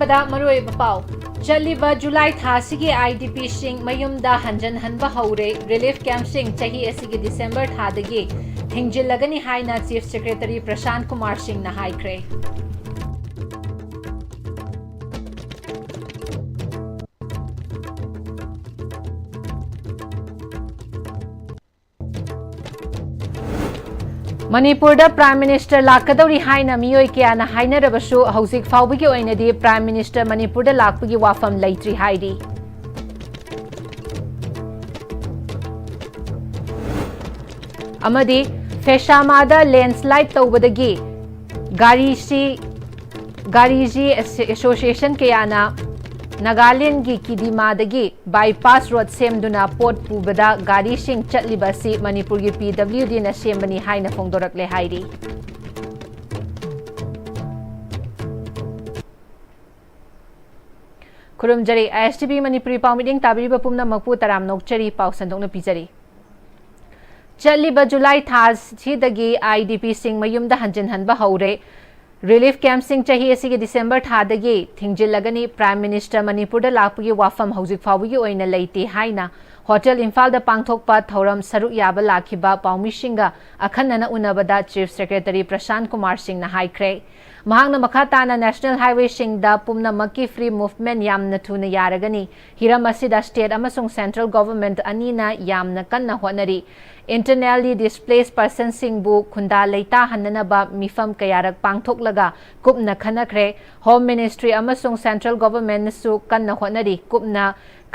ꯑꯔꯣꯏꯕꯗ ꯃꯔꯨꯑꯣꯏꯕ ꯄꯥꯎ ꯆꯠꯂꯤꯕ ꯖꯨꯂꯥꯏ ꯊꯥꯁꯤꯒꯤ IDPꯁꯤꯡ ꯃꯌꯨꯝꯗ ꯍꯟꯖꯟꯍꯟꯕ ꯍꯧꯔꯦ ꯔꯤꯂꯤꯐ ꯀꯦꯝꯞꯁꯤꯡ ꯆꯍꯤ ꯑꯁꯤꯒꯤ ꯗꯤꯁꯦꯝꯕꯔ ꯊꯥꯗꯒꯤ ꯊꯤꯡꯖꯤꯜꯂꯒꯅꯤ ꯍꯥꯏꯅ ꯆꯤꯐ ꯁꯦꯀ꯭ꯔꯦꯇꯔꯤ ꯄ꯭ꯔꯁꯥꯟꯠ ꯀꯨꯃꯥꯔ ꯁꯤꯡꯅ ꯍꯥꯏꯈ꯭ꯔꯦ Manipurda Prime Minister lakadawri haina miyoi kayana hainarabasu hauzik faubagi oinadi Prime Minister Manipurda lakpagi wafam leitri haidi amadi Feshamada landslide tawbadagi Gariji Association kayana Nagaland gi Kidimadagi bypass road semduna port pubada gari sing chatlibasi Manipur gi PWD na sembani haina phongdorakle hairi Kurumjari ISTV Manipuri pawmiding tabiriba pumna makpu taram nokchari paw sandokna pijari Chatliba July thas chidagi IDP sing mayumda hanjinhanba haure Relief camp sing chahi asigi December thadagi thingjillagani Prime Minister Manipurda lakpagi wafam hauzik fawigi oina leite haina Hotel Imphal da pangthokpa thoram saruk yaba lakhiba pawmishinga akhanna unabada Chief Secretary Prashanth Kumar Singh na haikre mahangna makhatana National Highway sing da pumna makki free movement yamna thuna yaragani hiram asida state amasung central government anina yamna kanna honari Internally displaced person singbu khunda leita hananaba mifam kayarak pangthoklaga kupna khanakre Home Ministry amasung central government su kanna honari kupna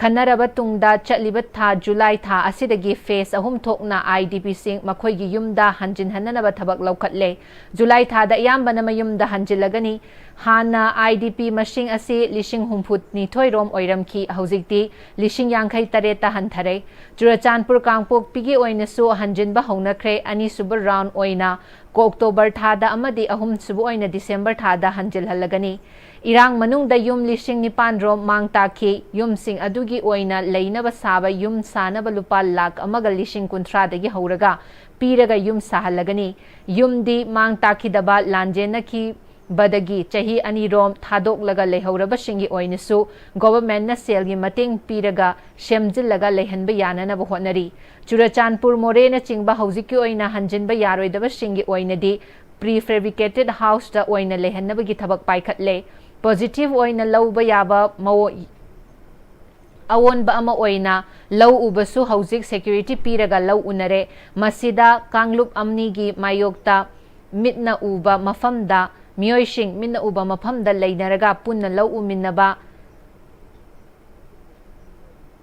khanaraba tungda chatliba tha July tha asidagi phase ahum thokna IDP sing makhoi gi yumda hanjin hananaba thabak laukhatle July tha da yambana mayumda hanjilagani hana IDP mashing asi lishing humphut ni thoirom oiramki haujikti lishing yangkhai tareta hanthare Churachandpur Kangpok pigi oina su hanjinba hounakre ani subar round oina ko October thada amadi ahum subu oina December thada hanjil halagani Irang manungda yum lishing nipan rom mang taki yum sing adugi oina leinaba saba yum sanaba lupa lak amaga lishing kuntra dagi hauraga piraga yum sahalagani yum di mang taki daba lanjena ki badagi chahi ani rom thadok laga lehauraba shingi oinasu government na sel gi mating piraga shemjil laga lehanba yana na bahonari Churachandpur more na chingba haujiki oina hanjinba yaroidaba shingi oinadi prefabricated house da oina lehanaba gi thabak paikhatle Positive oina lauba yaba mawo awon ba ama oina lau ubasu haujik security piraga lau unare masida Kanglup amni gi mayokta mitna uba mafamda miyoishing minna uba mafamda leinaraga punna lau uminnaba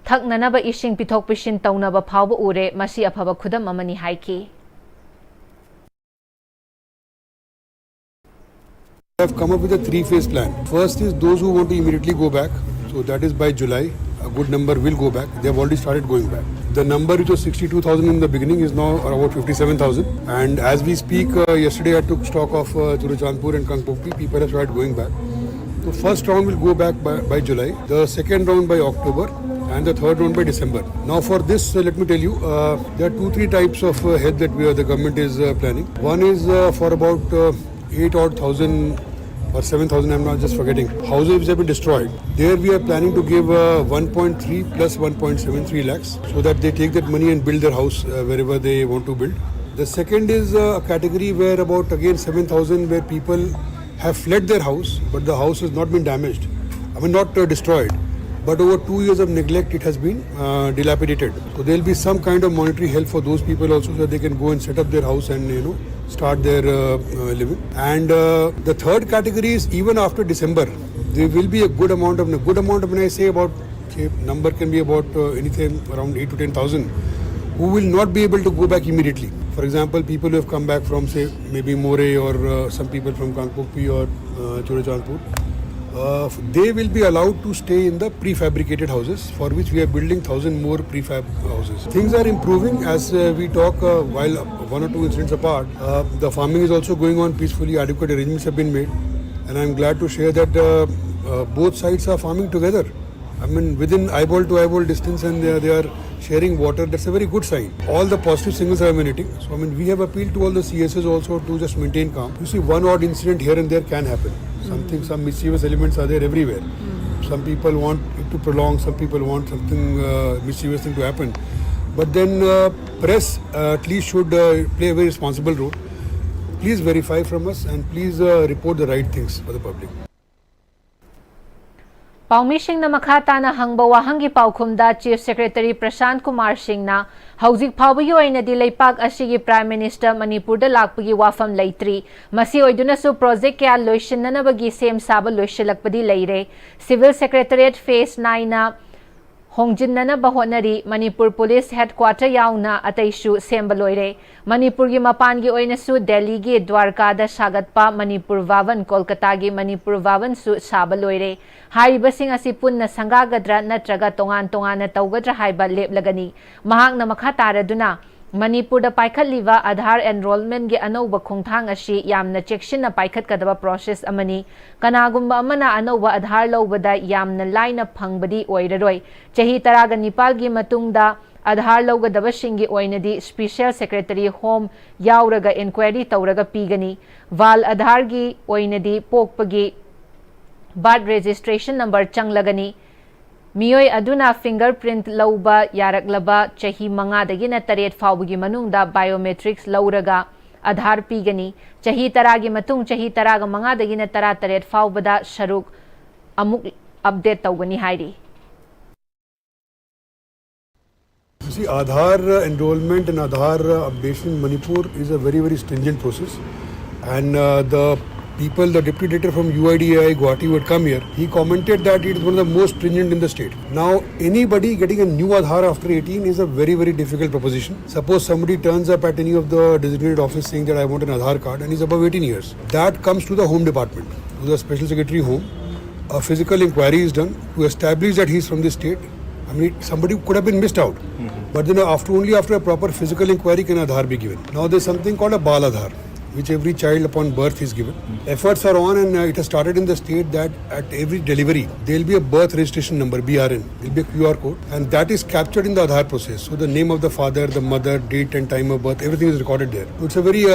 thaknanaba ishing pithok pishin taunaba phawba ure masi afaba khudam amani haiki have come up with a three-phase plan. First is those who want to immediately go back. So that is by July. A good number will go back. They have already started going back. The number which was 62,000 in the beginning is now about 57,000. And as we speak, yesterday I took stock of Churachandpur and Kangpokpi. People have started going back. The first round will go back by July. The second round by October. And the third round by December. Now for this, let me tell you, there are 2-3 types of head that the government is planning. One is for about 8,000 or 7,000, I'm not just forgetting, houses which have been destroyed. There we are planning to give 1.3 plus 1.73 lakhs so that they take that money and build their house wherever they want to build. The second is a category where about again 7,000 where people have fled their house but the house has not been damaged. I mean not destroyed. But over 2 years of neglect, it has been dilapidated. So there will be some kind of monetary help for those people also, so that they can go and set up their house and start their living. And the third category is even after December, there will be a good amount of when I say about number can be about anything around 8 to 10,000 who will not be able to go back immediately. For example, people who have come back from say maybe More or some people from Kangpokpi or Churachandpur. They will be allowed to stay in the prefabricated houses for which we are building 1,000 more prefab houses. Things are improving as we talk while 1 or 2 incidents apart. The farming is also going on peacefully. Adequate arrangements have been made and I am glad to share that both sides are farming together. I mean within eyeball to eyeball distance and they are sharing water. That's a very good sign. All the positive signals are emanating. So I mean we have appealed to all the CSs also to just maintain calm. You see one odd incident here and there can happen. Some mischievous elements are there everywhere. Some people want it to prolong, some people want something mischievous thing to happen. But then press at least should play a very responsible role. Please verify from us and please report the right things for the public. Paumishing na makata na hangba wahangi paukumda Chief Secretary Prashant Kumar Singh na hauzik phawayo ay na dilaypag asigi Prime Minister Manipur da lakpagi wafam laitri masi oiduna su project kaya loishin na nabagi sem saba loishalakpadi laire Civil Secretariat Phase 9 na Hongjin na bahonari Manipur Police Headquarter yauna ataisu sembaloire Manipur gi mapan gi oina su Delhi gi Dwarka da sagatpa Manipur Vavan Kolkata gi Manipur Vavan su sabaloire haibasing asi punna sangagadra natraga tongan na tawgadra haiba leplagani mahak na makataraduna Manipur da paikhat liva Aadhaar enrollment gi anauba khongthang ashi yamna checkshin na paikhat kadaba process amani kanagumba amana anauba Aadhaar lobada yamna laina phangbadi oiraroi chahi taraga nipal gi matungda Aadhaar logadaba shingi oinadi Special Secretary Home yauraga inquiry tawraga pigani val Aadhaar gi oinadi pokpagi birth registration number changlagani Miyoi aduna fingerprint lauba yaraklaba chahi manga dagina taret fawgi manungda biometrics lauraga Aadhaar pigani chahi taragi matung chahi taraga manga dagina tara taret fawbada sharuk amuk update tawgani hairi. You see, Aadhaar enrollment and Aadhaar updation in Manipur is a very stringent process, and the deputy director from UIDAI Guwahati who had come here, he commented that it is one of the most stringent in the state. Now, anybody getting a new Aadhaar after 18 is a very difficult proposition. Suppose somebody turns up at any of the designated office saying that I want an Aadhaar card and he's above 18 years. That comes to the Home Department, to the Special Secretary Home. A physical inquiry is done to establish that he's from this state. I mean, somebody could have been missed out. But then only after a proper physical inquiry can Aadhaar be given. Now, there's something called a Bal Aadhaar, which every child upon birth is given. Efforts are on, and it has started in the state that at every delivery there will be a birth registration number, BRN. There will be a QR code, and that is captured in the Aadhaar process. So the name of the father, the mother, date and time of birth, everything is recorded there. So it's a very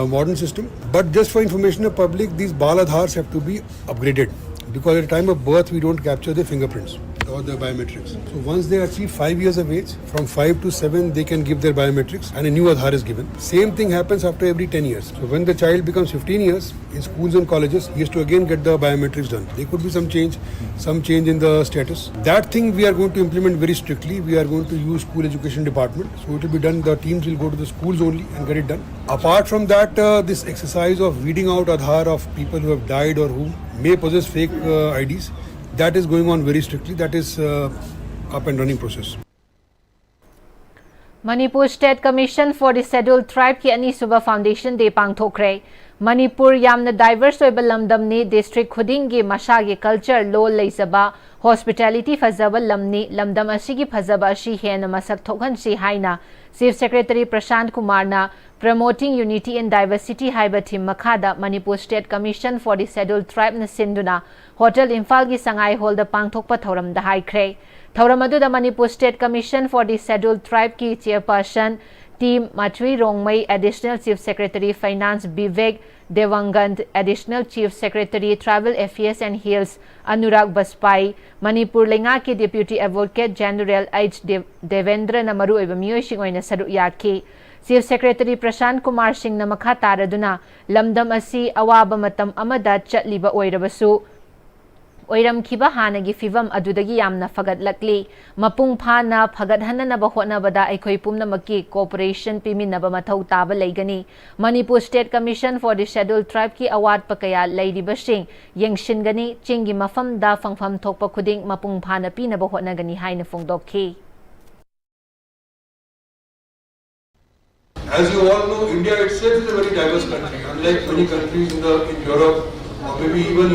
modern system. But just for information of public, these Bal Aadhaars have to be upgraded, because at the time of birth we don't capture the fingerprints or the biometrics. So once they achieve 5 years of age, from 5 to 7 they can give their biometrics and a new Aadhaar is given. Same thing happens after every 10 years. So when the child becomes 15 years, in schools and colleges, he has to again get the biometrics done. There could be some change in the status. That thing we are going to implement very strictly. We are going to use school education department. So it will be done, the teams will go to the schools only and get it done. Apart from that, this exercise of weeding out Aadhaar of people who have died or who may possess fake IDs, that is going on very strictly. That is up and running process. Manipur State Commission for the Scheduled Tribe ki ani suba foundation day pangthokre. Manipur yamna diverse oiba lamdamni district khudingi masagi culture lo leisaba hospitality fazaba lamni lamdam asigi fazaba ashi hena masak thokhansi haina Chief Secretary Prashant Kumar na promoting unity and diversity haiba thim makhada Manipur State Commission for the Scheduled Tribe na sinduna Hotel Imphal gi Sangai Hall da pangthokpa thoram da haikre. Thoram adu da Manipur State Commission for the Scheduled Tribe ki chairperson Team Matwi Rongmai, Additional Chief Secretary Finance Bivek Devangand, Additional Chief Secretary Travel Affairs and Hills Anurag Baspai, Manipur Lenga ki Deputy Advocate General H. Devendra na maru oiba miyoy sing oina saru yaki. Chief Secretary Prashant Kumar Singh na makha taraduna lamdam asi awaba matam amada chatliba oirabasu oiramkhiba hanagi fivam adudagi yamna fagatlakli mapung phana fagathananaba hotnabada aikhoi pumnamaki cooperation piminaba mathau taba leigani Manipur State Commission for the Scheduled Tribe ki award pakaya leiribasing yengshingani chingi mafam da fangfam thokpa khuding mapung phana pinaba hotnagani haina phongdokhi. As you all know, India itself is a very diverse country, unlike many countries in Europe or maybe even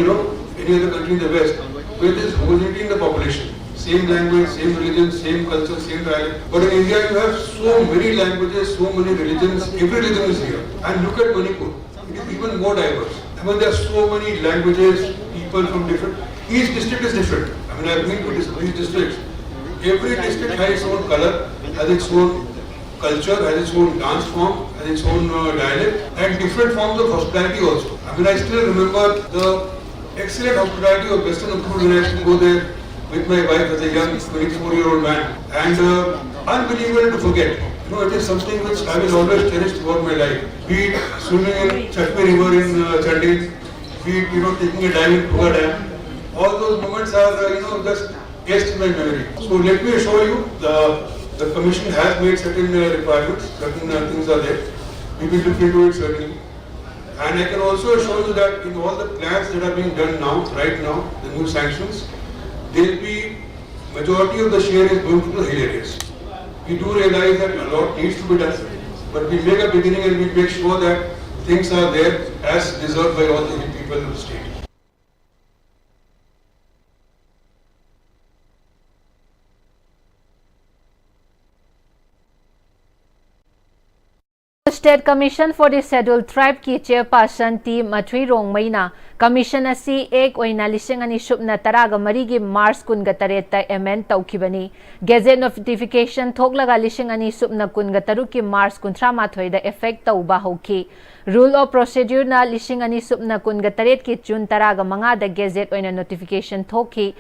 any other country in the West, where there is homogeneity in the population. Same language, same religion, same culture, same dialect. But in India you have so many languages, so many religions, every religion is here. And look at Manipur, it is even more diverse. I mean, there are so many languages, people from different, each district is different. I mean, I have been to these districts. Every district has its own color, has its own culture, has its own dance form, has its own dialect, and different forms of hospitality also. I mean, I still remember the excellent hospitality of Western food when I used to go there with my wife as a young 24-year-old man, and unbelievable to forget. You know, it is something which I will always cherish throughout my life. Be it swimming in Chakme River in Chandigarh, be it, you know, taking a dive in Puga Dam. All those moments are, you know, just etched in my memory. So let me assure you, the commission has made certain requirements, certain things are there. We will look into it certainly. And I can also assure you that in all the plans that are being done now, right now, the new sanctions, there will be majority of the share is going to the hill areas. We do realize that a lot needs to be done, but we make a beginning and we make sure that things are there as deserved by all the people of the state. State Commission for the Scheduled Tribe ki Chairperson T. Mathui Rongmaina Commission asi ek oina lising ani subna taraga marigi Mars kunga tareta amend taukibani Gazette notification thoklaga lising ani subna kunga taruki Mars kuntra mathoida effect tauba hoki Rule of Procedure na lising ani subna kunga taret ki June taraga manga da Gazette oina notification thoki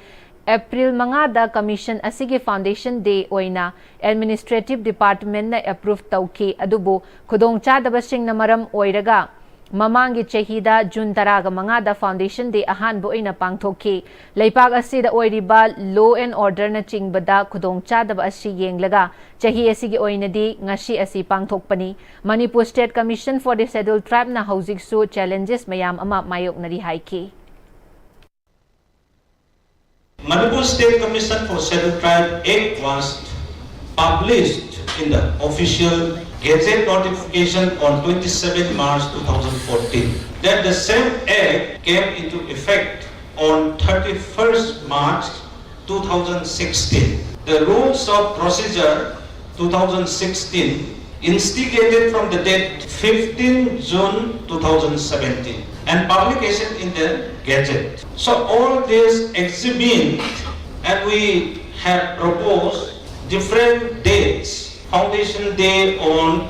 April mangada Commission asigi Foundation Day oina Administrative Department na approve tauki adubu khudong chadabasing na maram oiraga mamangi chehida June taraga mangada Foundation Day ahanbo oina pangthoki leipag asida oiriba law and order na chingbada khudong chadaba asi yenglaga chehi asigi oinadi ngasi asi pangthokpani Manipur State Commission for the Scheduled Tribe na hojik su challenges mayam ama mayok nari haiki Manipur State Commission for Scheduled Tribe Act was published in the official Gazette notification on 27 March 2014. Then the same Act came into effect on 31st March 2016. The Rules of Procedure 2016 instigated from the date 15 June 2017 and publication in the Gazette. So all this exhibit and we have proposed different dates. Foundation Day on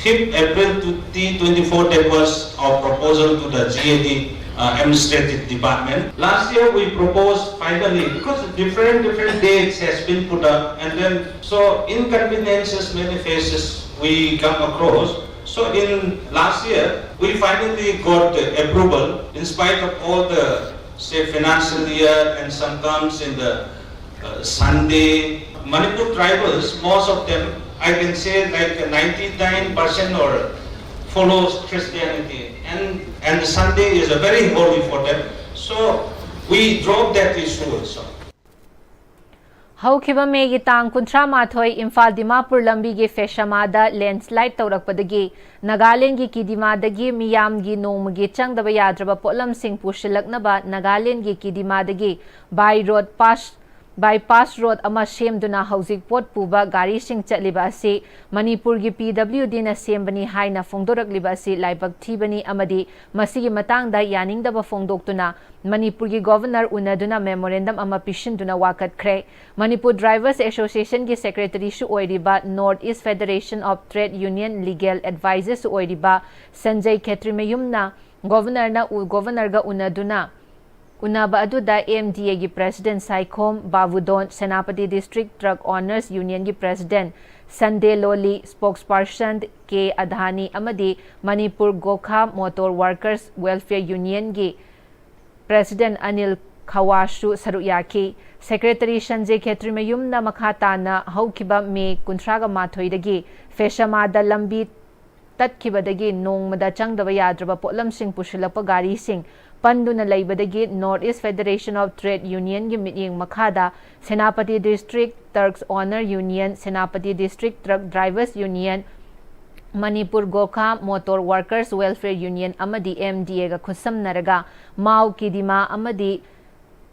5th April 2024, that was our proposal to the GAD Administrative Department. Last year we proposed finally, because different dates has been put up and then so inconveniences many phases we come across. So in last year, we finally got the approval in spite of all the say financial year and some comes in the Sunday. Manipur tribals, most of them, I can say like 99% or follows Christianity and the Sunday is a very holy for them. So we dropped that issue also. Haukiba megi tang kuntra mathoi Imphal Dimapur lambi ge feshamada landslide taurakpadagi Nagaland gi kidimadagi miyam gi nongmagi changdaba yadraba potlam sing pushilaknaba Nagaland gi kidimadagi bypass road ama semduna hojik pot puba gari sing chatliba asi Manipur gi PWD na sembani haina fongdorakliba asi laibak thibani amadi masigi matangda yaningdaba fongdoktuna Manipur gi Governor unaduna memorandum ama pishinduna wakat khre Manipur Drivers Association gi Secretary su oiriba North East Federation of Trade Union Legal Advisors su oiriba Sanjay Khetrimayumna Governor ga unaduna Unaba aduda MDA gi President Saikhom Bavudon Senapati District Truck Owners Union gi President Sunday Loli Spokesperson K Adhani amadi Manipur Gokha Motor Workers Welfare Union gi President Anil Khawashu Saruyaki Secretary Sanjay Khetrimayum na makhatana haukiba me kuntraga mathoidagi feshamada lambi tatkibadagi nongmada changdaba yadraba potlam sing pushilapa gari sing panduna laibadagi North East Federation of Trade Union gi mityeng makhada Senapati District Trucks Owner Union Senapati District Truck Drivers Union Manipur Gokha Motor Workers Welfare Union amadi MDA ga khusamnaraga Mau Kidima amadi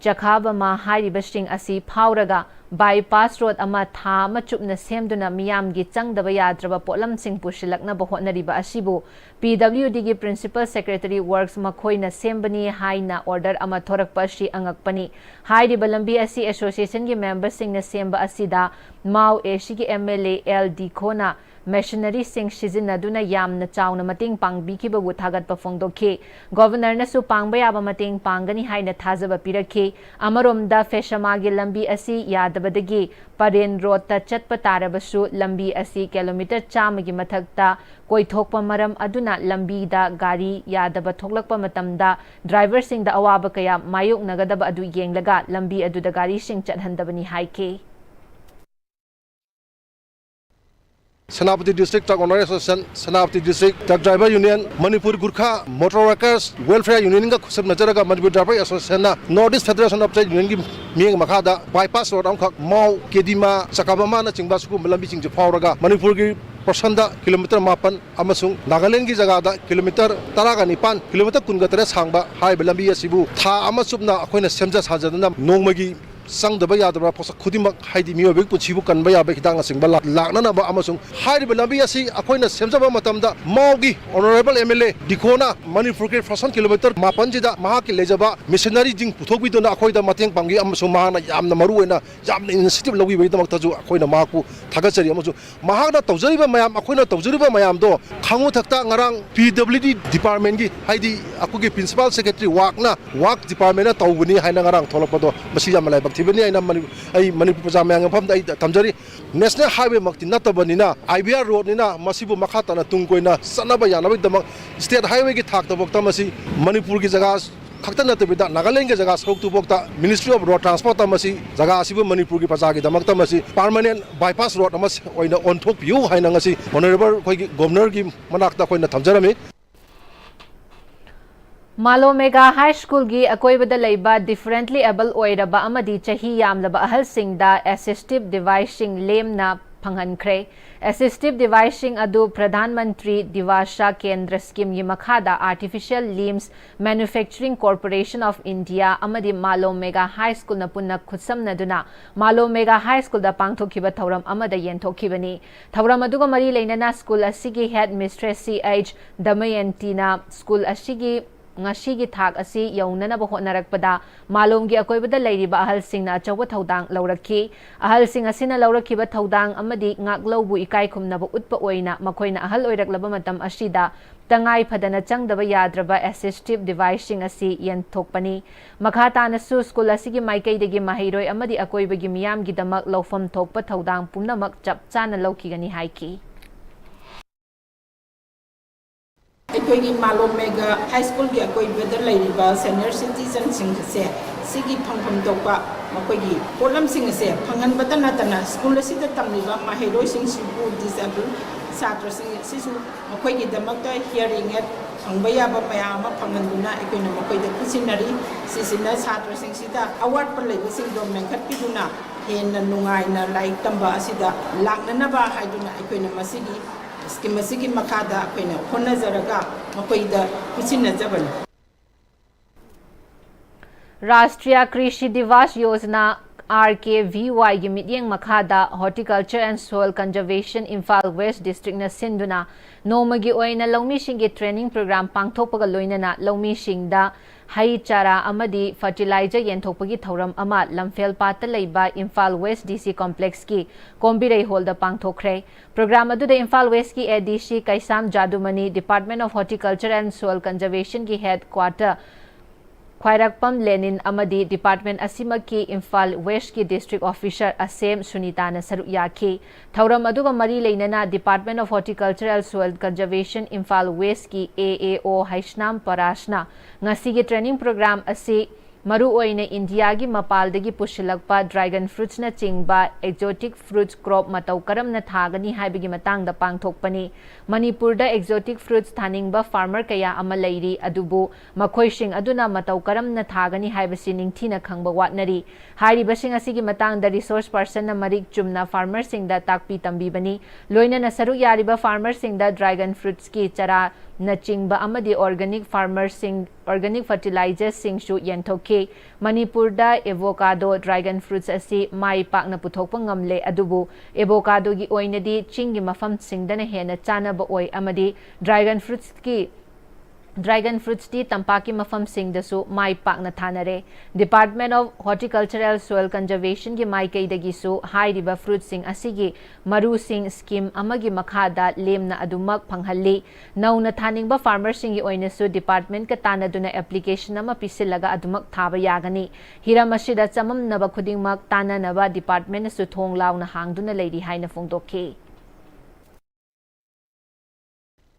Chakhaba ma hairibasing asi phauraga bypass road ama tha machupna semduna miyam gi changdaba yadraba potlam sing pushilakna bahotnariba asibu PWD gi Principal Secretary Works makhoina sembani haina order ama thorakpa si angakpani hairiba lambi asi association gi members sing na semba asida Mau AC gi MLA LD Khona machinery sing sizinaduna yamna chawna mating pangbikibabu thagatpa phongdokhi governor nasu pangba yaba mating pangani haina thajaba pirakhi amaromda feshamagi lambi asi yadabadagi paren road ta chatpa tarabasu lambi asi kilometer chamagi mathakta koithokpa maram aduna lambi da gari yadaba thoklakpa matamda driver sing da awaba kaya mayuk nagadaba adu yenglaga lambi adu da gari sing chathandabani haike Senapati District Truck Owner Association, Senapati District Truck Driver Union, Manipur Gurkha Motor Workers Welfare Union ka khusab najaraga Manipur Driver Association na Northeast Federation of Trade Union ki mieng makhada bypass road amkhak mau kedima sakabama na chingba suku melambi chingje phawraga Manipur ki Persanda kilometer 8 amasung Nagaland ki jagada kilometer 19 kilometer 19 sangba hai belambi asibu tha amasubna akoina semja sajadana nongmagi sang da baya da posa khudimak haidi miyo bek puchibu kan baya bek hidang sing bala lakna na ba amasung haidi belambi asi akoina semjaba matamda maugi honorable MLA dikona Manipur ke fasan kilometer 8 jida maha ki lejaba missionary jing puthok bi dona akoida mateng pangi amasung mahana yamna maru ena yamna initiative logi bai damak taju akoina maku thagachari amasung mahana tawjariba mayam akoina tawjariba mayam do khangu thakta ngarang PWD department gi haidi akugi principal secretary wak department na tawbuni haina ngarang tholapado masi yamalai Tibani aina Manipur Pajamang Pam Tamjari National Highway Makti Natabanina, IBR Road Nina, Masibu Makatana Tunkoina, Sanabayana, the State Highway Tak the Boktamasi, Manipur Gizagas, Katana Tabita, Nagaland Zagas, spoke to Bokta, Ministry of Road Transport Tamasi, Zagasibu Manipur Pazagi, the Maktamasi, permanent bypass road Namas, on top you, Hainangasi, Honorable Governor Manakta Koina Tamjarami. Malo Mega High School gi akoibada leiba differently able oiraba amadi chahi yamlaba ahal singda assistive device lemna phanghankre assistive device adu Pradhan Mantri Divasha Kendra scheme gi makhada Artificial Limbs Manufacturing Corporation of India amadi Malo Mega High School na punna khutsamnaduna Malo Mega High School da pangthokhiba thauram amada yenthokibani thauram aduga mari leinana school asigi head mistress CH Damayanti na school asigi ngashigi thak asi yaunanaba hotnarakpada malomgi akoibada leiriba ahalsingna achawa thaudang laurakhi ahalsing asina laurakhiba thaudang amadi ngaklaubu ikai khumnaba utpa oina makoina ahal oiraklaba matam asida tangai phadana changdaba yadraba assistive device asi yenthokpani makhatana su school asigi maikaidagi mahairoi amadi akoibagi miyamgi damak laufam thokpa thaudang pumnamak chapchana laukigani haiki Equity Malo Mega High School ki akoi weather lairiba senior citizen sing se sigi phangpham tokpa makogi polam sing se phangan batana tana school asida tamliba mahiroi sing sibu disabled satra sing sisu makogi damakta hearing aid phangba ba mayama phanganduna ekoina makoida kusinari sisina satra sing sida award par leiba sing do mengkhat piduna henna nungaina like tamba asida laknana ba haiduna ekoina masigi Scheme asigi makada akoina honazaraga makoida kusinajabani Rashtriya Krishi Divas Yojana RKVY gi mityeng makhada Horticulture and Soil Conservation Imphal West District na sinduna nomagi oina lawmi singgi training program pangthokpaga loinana lawmi singda hai chara amadi fertilizer yenthokpagi thauram ama lamfel pata leiba Imphal West DC complex ki kombirei hall da pangthokre program adu de Imphal West ki ADC Kaisam Jadumani Department of Horticulture and Soil Conservation ki headquarter Khwairakpam Lenin amadi Department Asimaki Imphal West ki District Officer Asem Sunita na saru yaki thauram aduga mari leinana Department of Horticulture and Soil Conservation Imphal West ki AAO Haishnam Parashna ngasi gi training program asi maru oina India gi mapaldagi pushilakpa dragon fruits na chingba exotic fruits crop matau karam na thagani haibigi matang da pangthokpani Manipur da exotic fruits thaningba farmer kaya ama leiri adubu makhoising aduna matau karam na thagani haibasi ningthina khangba watnari hairi basing asigi matang da resource person na marik chumna farmer sing da takpi tambibani loina na saru yariba farmer sing da dragon fruits ki chara na chingba amadi organic fertilizer sing shu yenthoke Manipur da avocado dragon fruits asi mai pak na puthokpa ngamle adubu avocado gi oinadi chingi mafam singdana hena chana ba oi amadi dragon fruits ki dragon fruits दी तंपाकी मफम सिंगदसु माई पाकना थानरे department of horticultural soil conservation की माई कईदगिसु हाइरिबा fruit सिंग असिगी मरु सिंग scheme अमगी मखादा लेमना अदुमक फंगहल्ली नौना थानिंगबा फार्मर सिंगी ओइनसु डिपार्टमेंट का तानादुना एप्लीकेशन अमा पिसिलगा अदुमक थाबा यागनी हिरम असिदा चममनबा खुदिंगमक तानानबा डिपार्टमेंट सु थोंग लाउना हांगदुना लेरी हाइना फोंदोखी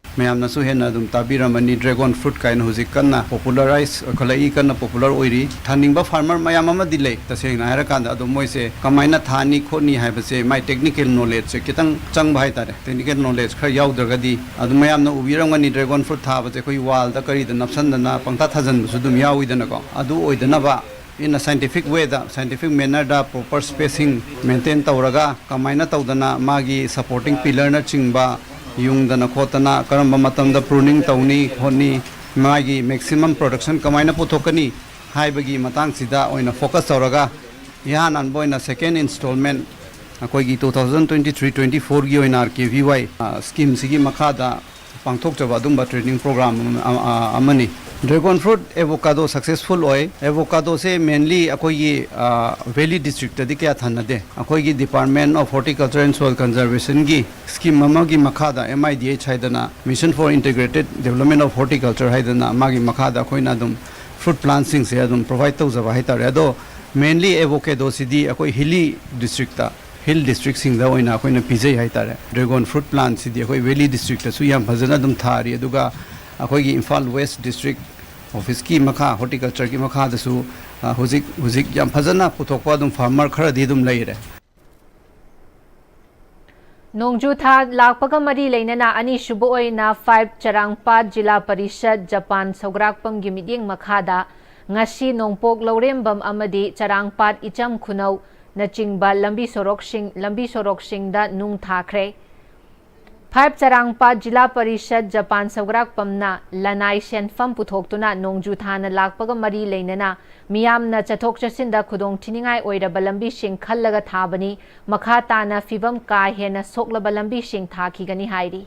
मैमनसु हेना दुम ताबिरमनी ड्रैगन फ्रूट काइन हुजिक कन्ना पॉपुलराइज खलाई कन्ना पॉपुलर ओइरी थानिंगबा फार्मर मयाम अमा दिले तसेंगना हायरा कांदा अदो मोइसे कमाइना थानी खोनी हाइबसे माइ टेक्निकल नॉलेज से कितंग चंग भाई तारे टेक्निकल नॉलेज खर याउदरगदी अदो मैमना उबिरंगनी ड्रैगन फ्रूट थाबसे कोई वाल दा करी द नपसंदना पंक्ता थाजन सुदुम याउइदनको अदो ओइदनबा in a scientific way da scientific manner da proper spacing maintain tawraga kamaina tawdana magi supporting pillar na chingba yung dana khotana karamba matam da pruning tawni honi magi maximum production kamaina puthokani haibagi matang sida oina focus tawraga yan anboina second installment akoi gi 2023-24 gi oina RKVY scheme sigi makhada pangthok chaba dumba training program amani dragon fruit avocado successful ओए avocado से mainly अकोई valley district दी क्या थाना दे अकोई department of horticulture and soil conservation की scheme अमगी मखादा MIDH हाइदना mission for integrated development of horticulture हाइदना मागी मखादा अकोइना दुम फ्रूट प्लांट्सिंग से दुम प्रोवाइड तौजबा हाइतारे अदो मेनली एवोकाडो सिदी अकोई हिली डिस्ट्रिक्ट हिल डिस्ट्रिक्ट सिंग दा ओइना अकोइना पिजे हाइतारे ड्रैगन फ्रूट प्लांट सिदी अकोई वैली डिस्ट्रिक्ट सु याम फजना दुम थारी अदुगा अकोई इम्फाल वेस्ट डिस्ट्रिक्ट ऑफिस की मखा हॉर्टिकल्चर की मखा दसु हुजिक हुजिक याम फजना पुथोकवा दुम फार्मर खरदी दुम लेरे नोंगजू था लाकपगा मरी लेनना अनि सुबो ओइना 5 चरांगपाट जिला परिषद जापान सौग्राकपम गी meeting मखादा ngasi nongpok lorembam amadi charangpat icham khunau nachingba lambi sorok sing da nung thakre 5 चरांगपाट जिला परिषद जापान सौग्राक पमना लनाई सेनफम पुथोक्तुना नोंगजू थाना लाकपगा मरी लेनना मियामना चथोक चसिंदा खुदोंग थिनिंगाई ओइरबा लंबी सिंग खल्लगा थाबनी मखा ताना फिबम का हेना सोकलबा लंबी सिंग थाखिगनी हाइरी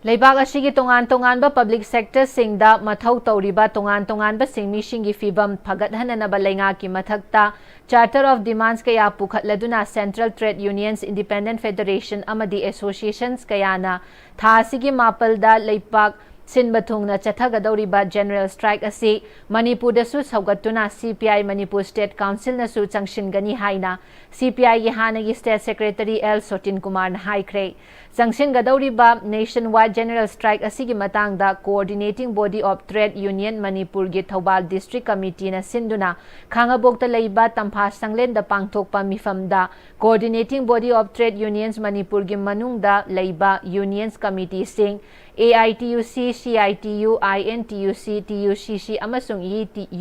लेबाग असिगी तोंगान तोंगानबा पब्लिक सेक्टर सिंगदा मथौ तौरिबा तोंगान तोंगानबा सिंगमिशिंगी फिबम फगतहननबा लेंगा की मथक्ता चार्टर ऑफ डिमांड्स कया पुखतलदुना central trade unions independent federation अमदी एसोसिएशंस कयाना थासिगी मापलदा लेपाक सिनबथुंगना चथगदौरिबा जनरल स्ट्राइक असी मणिपुरदसु सौगतुना CPI मणिपुर स्टेट काउंसिल नसु चंगशिनगनी हाइना CPI गी हानगी state secretary L Sotin Kumar न हाइख्रे चंगशिनगदौरिबा नेशन वाइड जनरल स्ट्राइक असी गी मतांगदा coordinating body of trade union Manipur गी थौबाल डिस्ट्रिक्ट कमिटी न सिंदुना खांगाबोक्ता लेबा तंफा संगलेंदा पांगथोकपा मिफमदा coordinating body of trade unions Manipur गी मनुंगदा लेबा यूनियंस कमिटी सिंग AITUC, CITU, INTUC, TUCC अमसुंग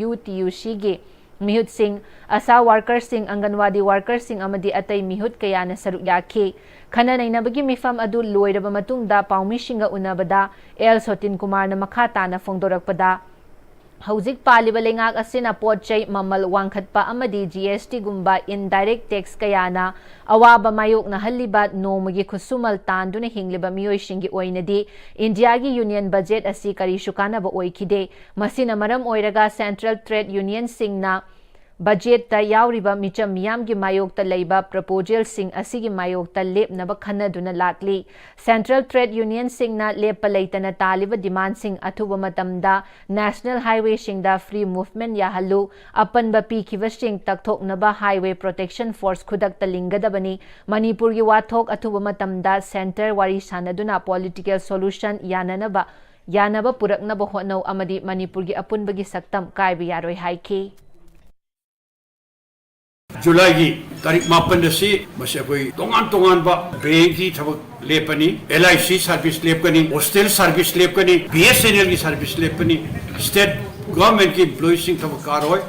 UTUC गे मिहुत सिंह आशा वर्कर सिंह अंगनवाड़ी वर्कर सिंह अमदी अतई मिहुत कयाना सरुक याखी खना नैनबगी मिफम अदु लोइरबा मतुंगदा पाउमी सिंगा उनबदा L सोटिन कुमार न मखा ताना फोंदोरकपदा हौजिक पालिबा लेंगाक असिना पोटचै ममल वांखतपा अमदी GST गुम्बा इनडायरेक्ट टैक्स कयाना अवाबा मायोकना हल्लिबा नोमगी खुसुमल तांदुना हिंगलिबा मियोइसिंगी ओइनदी इंडियागी यूनियन बजेट असि करिसु कानबा ओइखिदे मसिना मरम ओइरगा सेंट्रल ट्रेड यूनियन सिंगना बजेट ता यावरिबा मिचम मियाम की मायोक्ता लेबा प्रपोजल सिंग असिगी मायोक्ता लेपनबा खन्नदुना लाकली सेंट्रल ट्रेड यूनियन सिंगना लेपा लेतना तालिबा डिमांड सिंग अथुबा मतमदा नेशनल हाईवे सिंगदा फ्री मूवमेंट याहल्लु अपनबा पीखिबा सिंग तकथोकनबा हाईवे प्रोटेक्शन फोर्स खुदकता लिंगदबनी मणिपुर की वाथोक अथुबा मतमदा सेंटर वारी सानदुना पॉलिटिकल सोल्यूशन यानबा पुरकनबा होनौ अमदी मणिपुर की अपुनबगी सक्तम कायबा यारोय हाइखी जुलाई की तारीख 5 से मसे कोई तोंगान बा बैंक की थबक लेपनी LIC सर्विस लेपकनी हॉस्टल सर्विस लेपकनी BSNL की सर्विस लेपकनी स्टेट गवर्नमेंट की एम्प्लॉयज सिंग थबक कारोय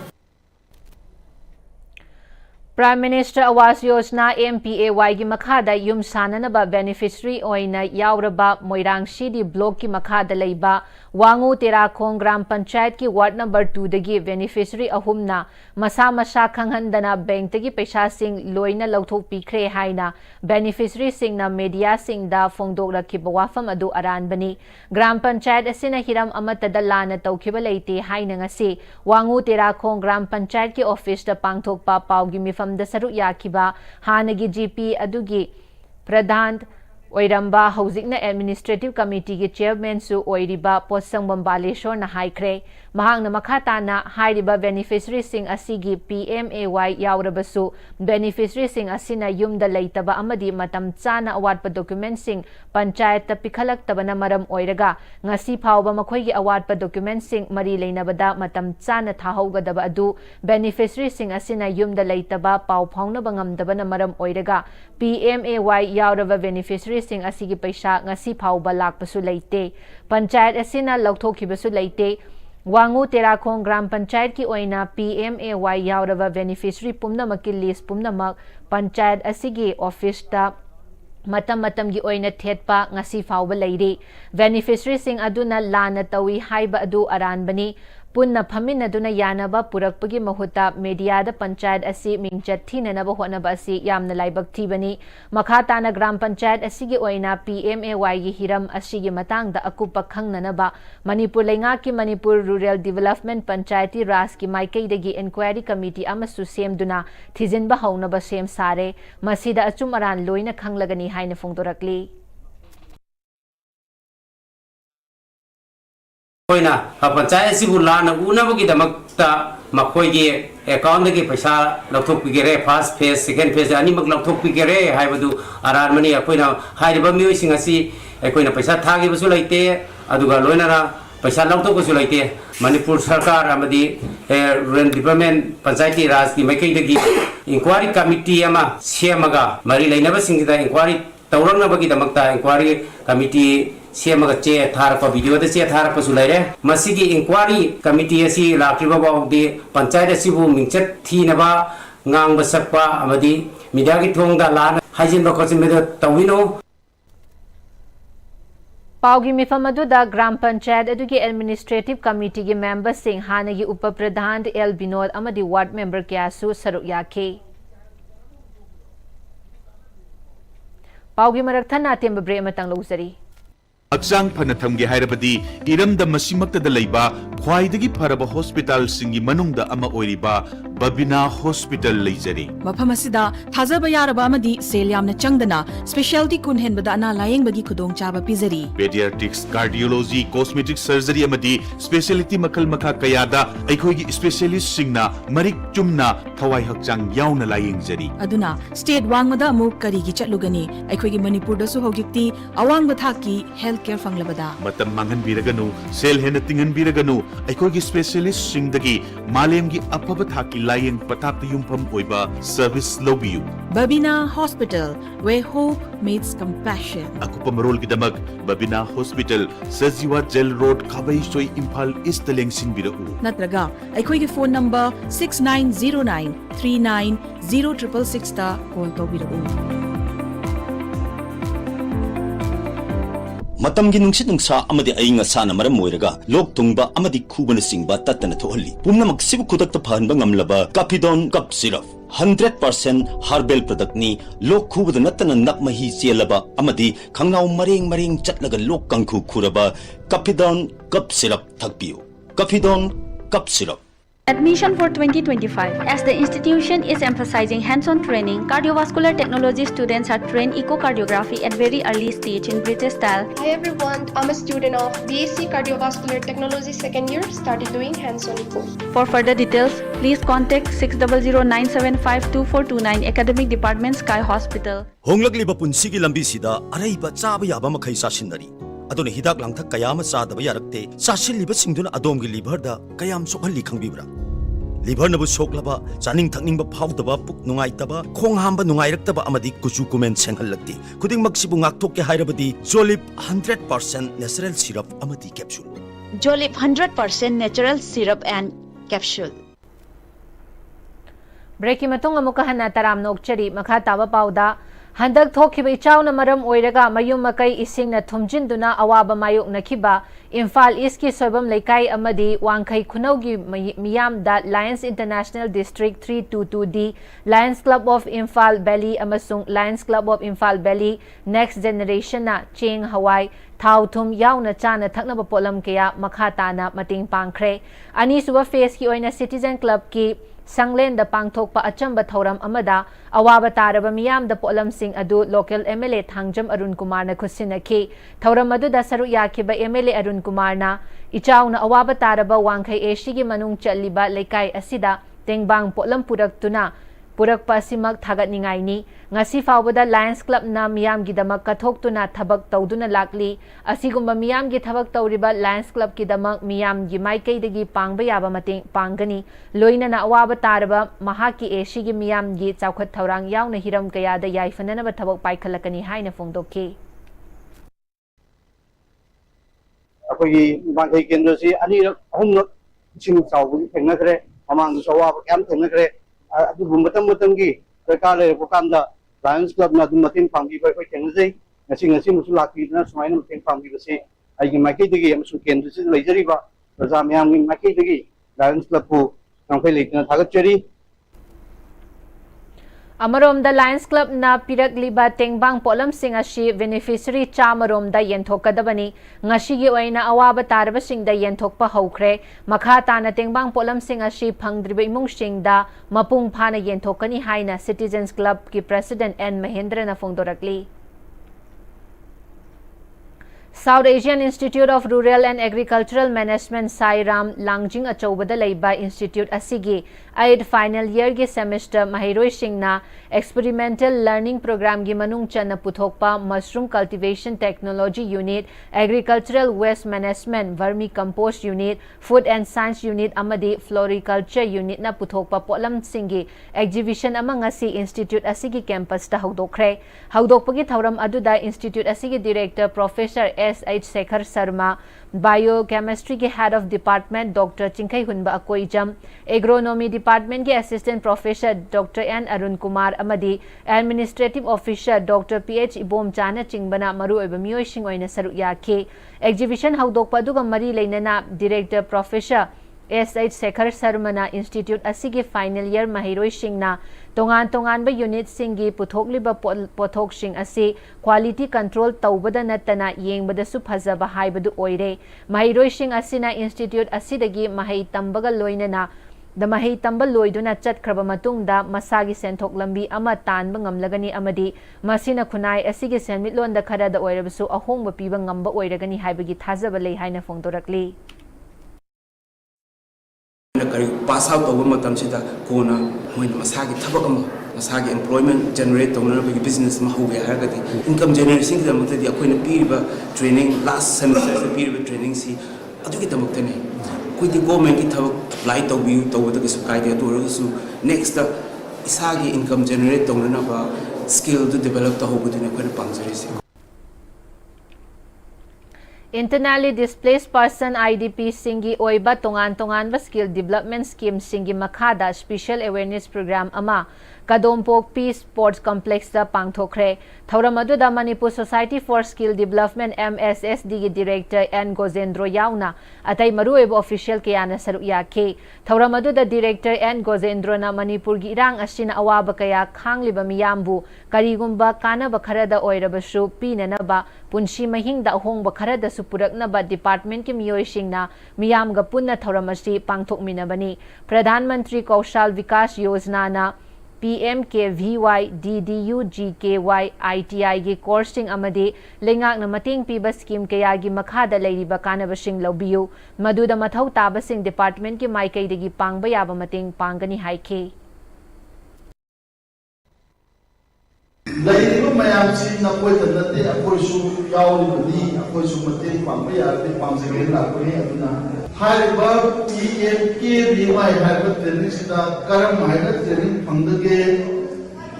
Prime Minister Awas Yojana MPAY gi makhada yum sananaba beneficiary oina yauraba Moirang City block ki makhada leiba Wangu Terakhong Gram Panchayat ki ward number 2 dagi beneficiary ahumna masa khanghandana bank tagi paisa sing loina lauthok pikre haina beneficiary sing na media sing da phongdok rakhiba wafam adu aran bani Gram Panchayat asina hiram amatada lana tawkhiba leite haina ngasi Wangu Terakhong Gram Panchayat ki office da pangthokpa pawgi mifam da saru yakiba hanagi GP adugi Pradhan Oiramba Hauzikna Administrative Committee ki Chairman su Oiriba Posangbam Baleshwar na haikre mahangna makhatana hairiba beneficiary sing asigi PMAY yaurabasu beneficiary sing asina yumda leitaba amadi matam chana awatpa document sing panchayat ta pikhalak tabana maram oiraga ngasi phawba makhoi gi awatpa document sing mari leinabada matam chana thahaugadaba adu beneficiary sing asina yumda leitaba paw phawna bangam na maram oiraga PMAY yauraba beneficiary sing asigi paisa ngasi phawba lakpasu leite panchayat asina lauthokhibasu leite Wangu Terakhong Gram Panchayat ki oina PMAY yauraba beneficiary pumnamak ki list pumnamak panchayat asigi office ta matam gi oina thetpa ngasi fawba leiri beneficiary sing aduna lana tawi haiba adu aran bani punna phamin aduna yanaba purakpagi mahuta media da panchayat asi mingchat thinanaba honaba asi yamna laibak thibani makhatana gram panchayat asigi oina PMAY gi hiram asigi matangda akupa khangnanaba Manipur lenga ki Manipur Rural Development Panchayati Ras ki maikaidagi inquiry committee amasu semduna thijinba haunaba sem sare masida achum aran loina khanglagani haina phongdorakli Koina panchayat sibu lana unabagi damakta makoigi account ki paisa lauthok pigere first phase second phase ani mak lauthok pigere haibadu aran mani koina haiba mioi singasi koina paisa thagi basu laite aduga loinara paisa lauthok basu laite Manipur sarkar amadi rural development panchayati raj ki makai dagi inquiry committee ama semaga mari lainaba singida inquiry tawrangnabagi damakta inquiry committee Siamaga che tharpa video de che tharpa sulaire masigi inquiry committee asi lakriba bawdi panchayat asibu mingchat thinaba ngang basakpa amadi media ki thongda lan hajin ba kosin medo tawino Paugi mifamaduda Gram Panchayat adugi Administrative Committee gi members sing hanagi Upapradhan L Binod amadi ward member kyasu saruk yake Paugi marakthan atem bre matang lozari Aksang panatamge hairabadi iramda masimaktada leiba khwaidagi pharaba hospital singi manungda ama oiriba Babina Hospital leijari mafam asida thajaba yaraba amadi sel yamna changdana specialty kunhenbada ana layengbagi khudongchaba pizari pediatrics cardiology cosmetic surgery amadi specialty makal makha kayada aikhoigi specialist singna marik chumna thawai hakchang yauna layengjari aduna state wangmada amu karigi chatlugani aikhoigi manipur da su hogikti awangba thaki healthcare fanglabada matam mangan biraganu sel hena tingan biraganu aikhoigi specialist singdagi malemgi apaba thaki layeng patakta yumpham oiba service lobiyu Babina Hospital where hope meets compassion akupa marol gidamak Babina Hospital Sajiwa Jail Road Kabai Soi Imphal East Lengsing birau natraga aikhoigi phone number 6909390666 ta call tawbirau Matamgi nungsit nungsa amadi ayinga sana maram moiraga lok tungba amadi khubana singba tatana thohalli pumna maksibu khudakta phanba ngamlaba Capidon cup syrup 100% herbal product ni lok khubada natana nakmahi chelaba amadi khangnau mareng chatlaga lok kangkhu khuraba Capidon cup syrup thakpiu Capidon cup syrup Admission for 2025. As the institution is emphasizing hands-on training, cardiovascular technology students are trained echocardiography at very early stage in British style. Hi everyone, I'm a student of BSc Cardiovascular Technology second year, started doing hands-on echo. For further details, please contact 6009752429 Academic Department Sky Hospital. Honglakliba punsigi lambi sida araiba chaba yaba makhai sasinari adone hidak langthak kayama sadaba yarakte sasilliba singduna adomgi liver da kayam sokhalli khangbibra liver nabu soklaba chaning thakningba phawdaba puk nungaitaba khong hamba nungairaktaba amadi kuchu kumen senghallakti khuding maksibu ngakthok ke hairabadi Jolip 100% natural syrup amadi capsule Jolip 100% natural syrup and capsule. Breaking matung amuka hana taram nokchari makha taba pauda handak thokhiba ichauna maram oiraga mayum makai isingna thumjinduna awaba mayok nakhiba Imphal East ki soibam leikai amadi wangkhai khunaugi miyam da Lions International District 322D Lions Club of Imphal Valley amasung Lions Club of Imphal Valley Next Generation na cheng hawai thau thum yauna chana thaknaba polam kaya makha tana mating pangkhre ani suba phase ki oina Citizen Club ki Sanglen da pangthokpa achamba thoram amada awaba taraba miyam da polam sing adu local MLA Thangjam Arun Kumar na khusinaki thoram adu da saru yakhiba MLA Arun Kumar na ichauna awaba taraba wangkhai eshi gi manung challiba leikai asida tengbang polam puraktuna purakpa simak thagat ningai ni ngasi fawbada Lions Club na miyam gi damak kathoktuna thabak tawduna lakli asigumba miyam gi thabak tawriba Lions Club ki damak miyam gi maikei dagi pangba yaba mateng pangani loina na awaba taraba mahaki eshi gi miyam gi chawkhat thorang yauna hiram kaya da yaifana ba thabak paikhalakani haina fongdokki akogi bangkai kendra si ani ahum sing chawbu thengna amang sawa kam thengna kare adu matam gi kale kokanda Lions Club na du mating panggi ko thengna ngasi musu laki na sumaina mating panggi basi ai gi makai digi amsu kendra si leijari ba raja myam gi makai digi Lions Club pu nangkai leitna thagat cheri Amarom da Lions Club na piragliba tengbang polam sing ashi beneficiary chamarom da yenthokadabani ngashi gi oina awaba taraba sing da yenthokpa haukhre makha tana tengbang polam sing ashi phangdriba imung sing da mapung phana yenthokani haina Citizens Club ki President N Mahendra na fongdorakli South Asian Institute of Rural and Agricultural Management Sairam Langjing Achobada Leiba Institute Asigi 8 final year gi semester Mahiroi Singna Experimental Learning Program gi manung chana puthokpa Mushroom Cultivation Technology Unit Agricultural Waste Management Vermi Compost Unit Food and Science Unit amadi Floriculture Unit na puthokpa polam singi exhibition ama ngasi Institute Asigi campus ta hawdokre hawdokpagi thoram aduda Institute Asigi Director Professor S.H. Sekhar Sharma, Biochemistry के Head of Department Dr. Chinkai Hunba Akoijam, Agronomy Department के Assistant Professor Dr. N. Arun Kumar Amadi, Administrative Officer Dr. P.H. Ibom Chana Chingbana Maru Eba Miyoi Sing Oina Saru Yake, Exhibition Haudokpa Duga Mari Leinana Director Professor S.H. Sekhar Sharma Institute Asigi Final Year Mahiroi Singna tongan ba unit singi puthokliba pothok sing asi quality control tawbada natana yengbada su phajaba haibadu oire mahiroi sing asina institute asidagi mahai tambaga loinana da mahai tambal loiduna chatkraba matungda masagi senthok lambi ama tanba ngamlagani amadi masina khunai asigi senmitlon da khara da oirabasu ahongba piba ngamba oiragani haibagi thajaba lei haina fongdorakli kari pass out over matam sida kona moin masagi thabak am masagi employment generate tawna bagi business ma hoge hargati income generation ki damte di akoina piriba training last semester se piriba training si adu ki damte ne koi di government ki thabak apply tawbi tawda ki sukai de adu su next isagi income generate tawna na ba skill to develop ta hobu dine koi pangjari si Internally displaced person IDP singi oiba tongan ba skill development scheme singi makhada special awareness program ama Kadompok Peace Sports Complex da pangthokre thoram aduda Manipur Society for Skill Development MSSD gi Director N Gozendro yauna atai marueba official kayana saru yake thoram aduda Director N Gozendro na Manipur gi irang asina awaba kaya khangliba miyambu karigumba kanaba kharada oirabasu pinanaba punshi mahingda ahongba kharada supuraknaba department ki miyoisingna miyamga punna thoram asi pangthokminabani Pradhan Mantri Kaushal Vikas Yojana na Pm-Istv DDU GKY ITI gi coursing amadi lengak na mating piba scheme kaya gi makhada leiriba kanabasing laubiyu maduda mathau tabasing department ki maikai digi pangba yaba mating pangani haike Lain mayam si na koi tadate akoi su yauli budi akoi su mate pangba yate pangzagin la koi aduna hariba Pm-Istv hariba training sida karam mahina training pangdage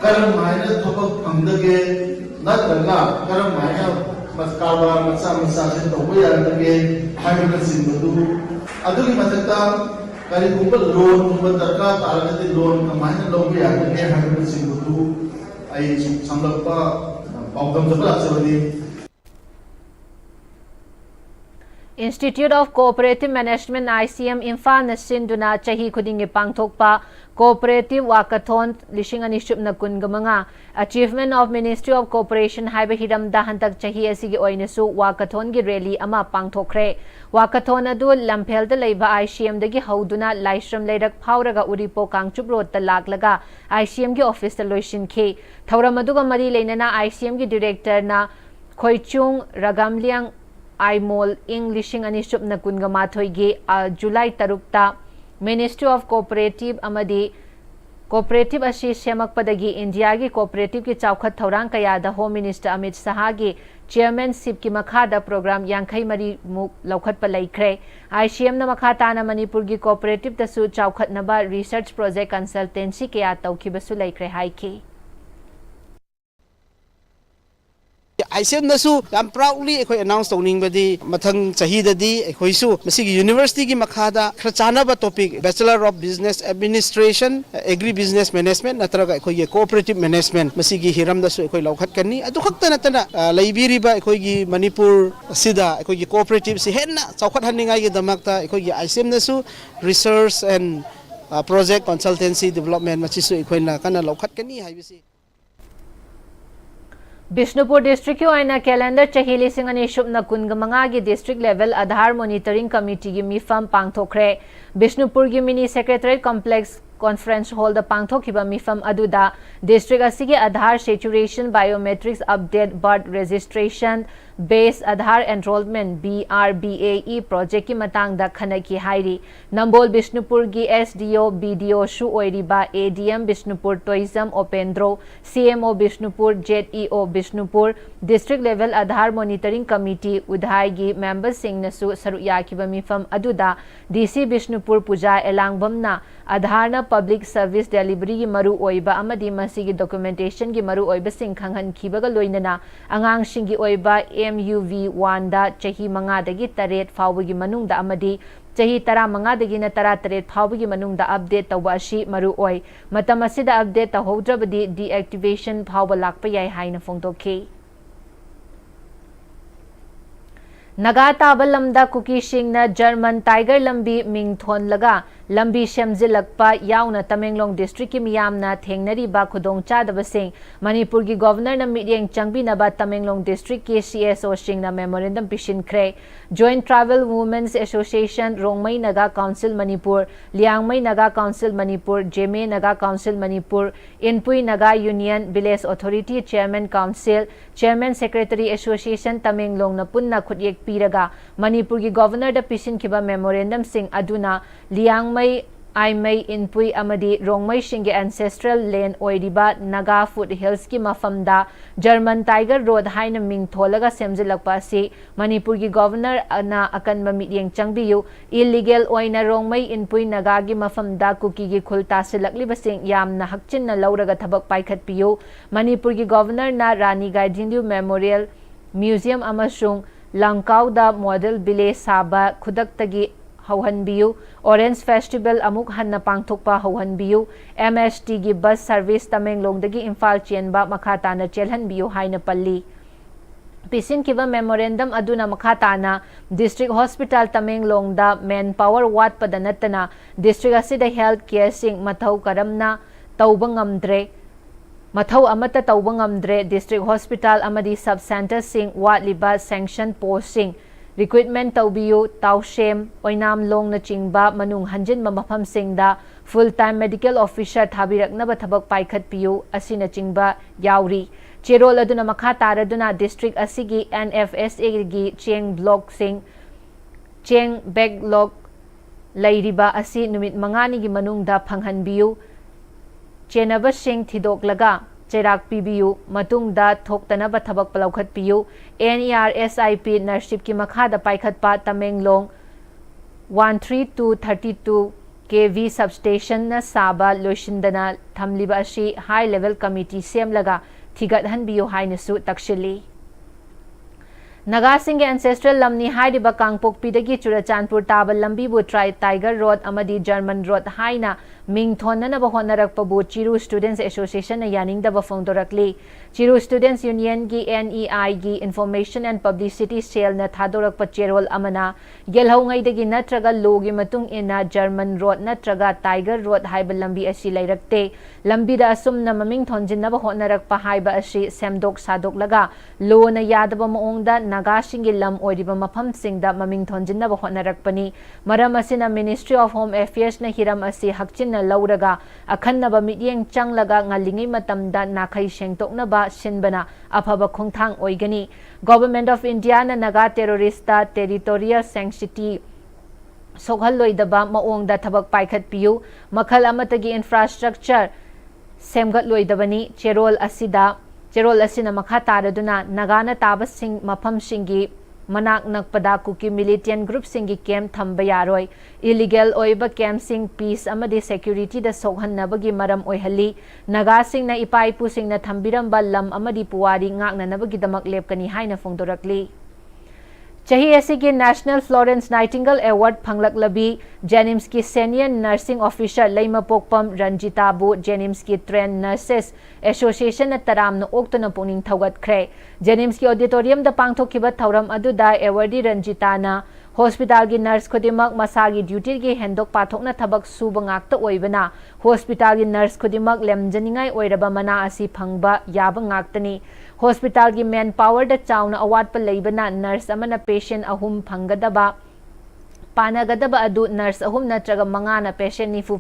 karam mahina thobak pangdage natraga karam mahina maskaba masa se toba yadage hariba simbadu adugi matakta ꯀꯔꯤꯒꯨꯝꯕ ꯂꯣꯟꯒꯨꯝꯕ ꯗꯔꯀꯥꯔ ꯇꯥꯔꯒꯗꯤ ꯂꯣꯟ ꯀꯃꯥꯏꯅ ꯂꯧꯕ ꯌꯥꯒꯅꯤ ꯍꯥꯏꯕꯅꯆꯤꯡꯕꯗꯨ ꯑꯩ ꯁꯝꯂꯞꯄ ꯄꯥꯎꯗꯝꯖꯕ ꯂꯥꯛꯆꯕꯅꯤ. Institute of Cooperative Management ICM Imphal na sinduna chahi khudingi pangthokpa Cooperative Wakathon 2019 Achievement of Ministry of Cooperation haiba hiramda hantak chahi asigi oinasu Wakathon gi rally ama pangthokre. Wakathon adu lamphel da leiba ICM dagi hauduna laisram leirak phauraga Uripo Kangchup Road ta laklaga ICM gi office ta loishinkhi. Thauram aduga mari leinana ICM gi director na Khoichung Ragamliang Aimol ing lishing anishub na kungamathoi ge July tarukta Ministry of Cooperative amadi Cooperative ashi semakpadagi India gi Cooperative ki chaukhat thaurang kaya da Home Minister Amit Shah gi Chairmanship ki makhada program yankhai mari muk laukhat pa laikre. ICM na makhata na Manipur gi Cooperative tasu chaukhat naba research project consultancy kaya tawkibasu laikre haiki. ICM nasu yam proudly ekhoi announce tawning badi mathang chahi dadi ekhoi su masigi university gi makhada khachana ba topic Bachelor of Business Administration Agri Business Management natraga ekhoi gi Cooperative Management masigi hiram da su ekhoi laukhat kanni adu khakta natana laibiri ba ekhoi gi Manipur sida ekhoi gi cooperative si henna chaukhat haningai gi damakta ekhoi gi ICM nasu research and project consultancy development machisu ekhoi na kana laukhat kanni haibisi. Bishnupur district ki oina calendar chahi lising ani shubna kungamanga gi district level Aadhaar monitoring committee gi mifam pangthokre. Bishnupur gi mini secretariat complex conference hall da pangthokiba mifam aduda district asigi Aadhaar saturation biometrics update birth registration base Aadhaar enrollment BRBAE project ki matang da khanaki hairi. Nambol Bishnupur gi SDO BDO shu oiriba ADM Bishnupur Tourism Opendro CMO Bishnupur ZEO Bishnupur district level Aadhaar monitoring committee udhai gi members sing nasu saruya kiba mifam aduda DC Bishnupur Puja Elangbam na Aadhaar na public service delivery gi maru oiba amadi masigi documentation gi maru oiba sing khanghan khibaga loinana angang shingi oiba MUV1 da chahi manga dagi taret fawagi manungda amadi chahi tara manga dagi na tara taret fawagi manungda update tawba ashi maru oi matam asida update tahodrabadi deactivation fawba lakpa yai haina phongtokhi. Naga taba lamda kuki shingna German Tiger lambi mingthon laga lambi shemjilakpa yauna Tamenglong district ki miyamna thengnari ba khudong chadaba sing Manipur gi governor na midyeng changbi na ba Tamenglong district ki CSO shingna memorandum pishin kre. Joint Travel Women's Association Rongmai Naga Council Manipur Liangmai Naga Council Manipur Jeme Naga Council Manipur Inpui Naga Union Village Authority Chairman Council Chairman Secretary Association Tamenglong na punna khudyek piraga Manipur gi governor da pishin kiba memorandum sing aduna Liangmai Aimai Inpui amadi Rongmai shingi ancestral land oiriba Naga Foothills ki mafamda German Tiger Road haina mingtholaga semjilakpa si Manipur gi governor na akanba midyeng changbiyu illegal oina Rongmai Inpui Naga gi mafamda kuki gi khulta silakliba sing yamna hakchin na lauraga thabak paikhat piyu Manipur gi governor na Rani Gaidindu Memorial Museum amasung Langkaw da model village saba khudaktagi hauhanbiyu Orange Festival amuk hanna pangthokpa hauhanbiyu MST gi bus service Tamenglong dagi Imphal chenba makhatana chelhanbiyu haina palli. Pisin kiba memorandum aduna makhatana district hospital Tamenglong da manpower wat padanatana district asida health care sing mathau karamna tauba ngamdre Mathau amata tauba ngamdre district hospital amadi sub center sing watliba sanction post sing recruitment taubiyu taushem oinam long na chingba manung hanjin mamafam singda full time medical officer thabiraknaba thabak paikhat piyu asina chingba yauri. Cherol aduna makha taraduna district asigi NFSA gi cheng block sing cheng backlog lairiba asi numit mangani gi manungda phanghanbiyu Chenaba Singh Thidoklaga Cherak PBU Matungda Thoktanaba Thabak Palaukat PU NERSIP Narship ki Makhada Paikhatpa Tamenglong 13232 KV substation na Saba Loishindana Thamliba Ashi High Level Committee Semlaga Thigathan Biyu Hainasu Takshili. Nagasing ancestral lamni hairiba Kangpokpidagi Churachandpur taba lambibu Tiger Road amadi German Road haina ming thonnanaba honarakpabu Chiru Students Association na yaningdaba phongdorakli. Chiru Students Union gi NEI gi Information and Publicity Cell na thadorakpa cherol amana gelhaungaidagi natraga logi matung ina German Road natraga Tiger Road haiba lambi asi lairakte. Lambida asumna maming thonjinnaba honarakpa haiba asi semdok sadok laga lo na yadaba maongda Nagasing lam oiriba mafamsingda maming thonjinnaba honarakpani. Maram asina Ministry of Home Affairs na hiram asi hakchinna lauraga akhannaba mityeng changlaga ngalingai matamda nakhai sengtoknaba sinbana afaba khongthang oigani. Government of India na Naga terrorista territorial sanctity sokhalloidaba maongda thabak paikhatpiu makhal amatagi infrastructure semgatloidabani cherol asina makha taraduna Nagana tabasing mafamsingi manak nakpada kuki militant group singi camp thamba yaroi illegal oiba camp sing peace amadi security da sokhannabagi maram oihali Naga sing na ipaipu sing na thambiramba lam amadi puwari ngaknanabagi damak lepkani haina phongdorakli. Chahi asigi National Florence Nightingale Award phanglak Jenims ki Senior Nursing Officer Laimapokpam Ranjita bu Jenims ki Trained Nurses Association na taram na oktona puning thawat khre. Jenims ki auditorium da pangthokkiba thauram aduda awardee Ranjita na hospital gi nurse khudimak masagi duty gi hendok pathokna thabak suba ngakta oibana hospital gi nurse khudimak lemjaningai oiraba mana asi phangba yaba ngaktani. Hospital gi manpower da chauna awat pa leibana nurse amana patient ahum phangadaba panagadaba adu nurse ahum natraga mangana patient nifu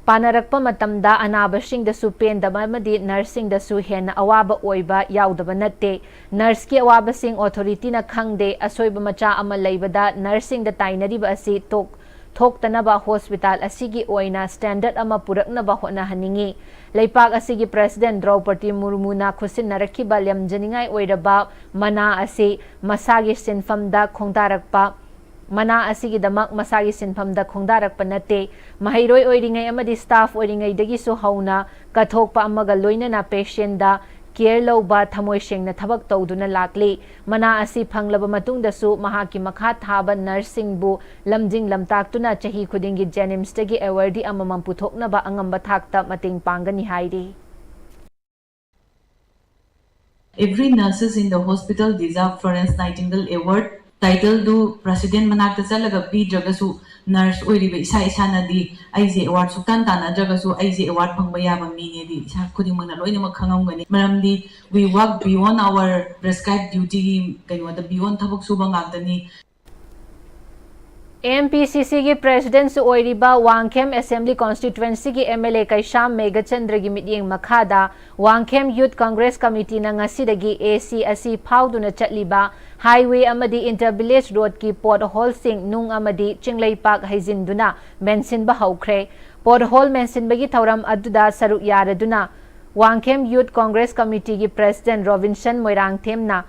panarakpa matamda anabasing da su pendaba amadi nursing da su hena awaba oiba yaudaba natte. Nurse ki awabasing authority na khangde asoiba macha ama leibada nursing da tainariba asi thoktanaba hospital asigi oina standard ama puraknaba hona haningi. Leipak asigi President Draupadi Murmu na khusinnarakhiba lemjaningai oiraba mana asi masagi sinfamda khongdarakpa mana asigi damak masagi sinfamda khongdarakpa nate mahairoi oiringai amadi staff oiringai dagi su hauna kathokpa amaga loinana patient da care loba thamoi sengna thabak tawduna lakli. Mana asi phanglaba matungda su mahaki makha thaba nursing bu lamjing lamtaktuna chahi khudingi Jenims tagi awardee amamam puthoknaba angamba thakta mating pangani hairi. Every nurses in the hospital deserve Florence Nightingale Award. Title do President Manakta Chalaga P Jagasu nurse oiriba isa nadi aise award suktan tana jagasu aise award phangba yaba mine di isa khudimangna loinama khangamgani maramdi we work beyond our prescribed duty kaino da beyond thabak suba ngakdani. MPCC की president ओइरिबा Wangkhem assembly constituency की MLA Keisham Meghachandra की meeting मखादा Wangkhem youth Congress committee ना ngasiदगी AC asi फाउदुना चटलिबा highway अमदी इंटरविलेज रोड की पोर्ट होल सिंग नुंग अमदी चिंगलई पाक हाइजिनदुना मेंसिनबा हौख्रे. पोर्ट होल मेंसिनबगी थौरम अदुदा सरुक यारदुना वांगखेम यूथ कांग्रेस कमिटी की प्रेसिडेंट रोबिन्सन मोइरांगथेमना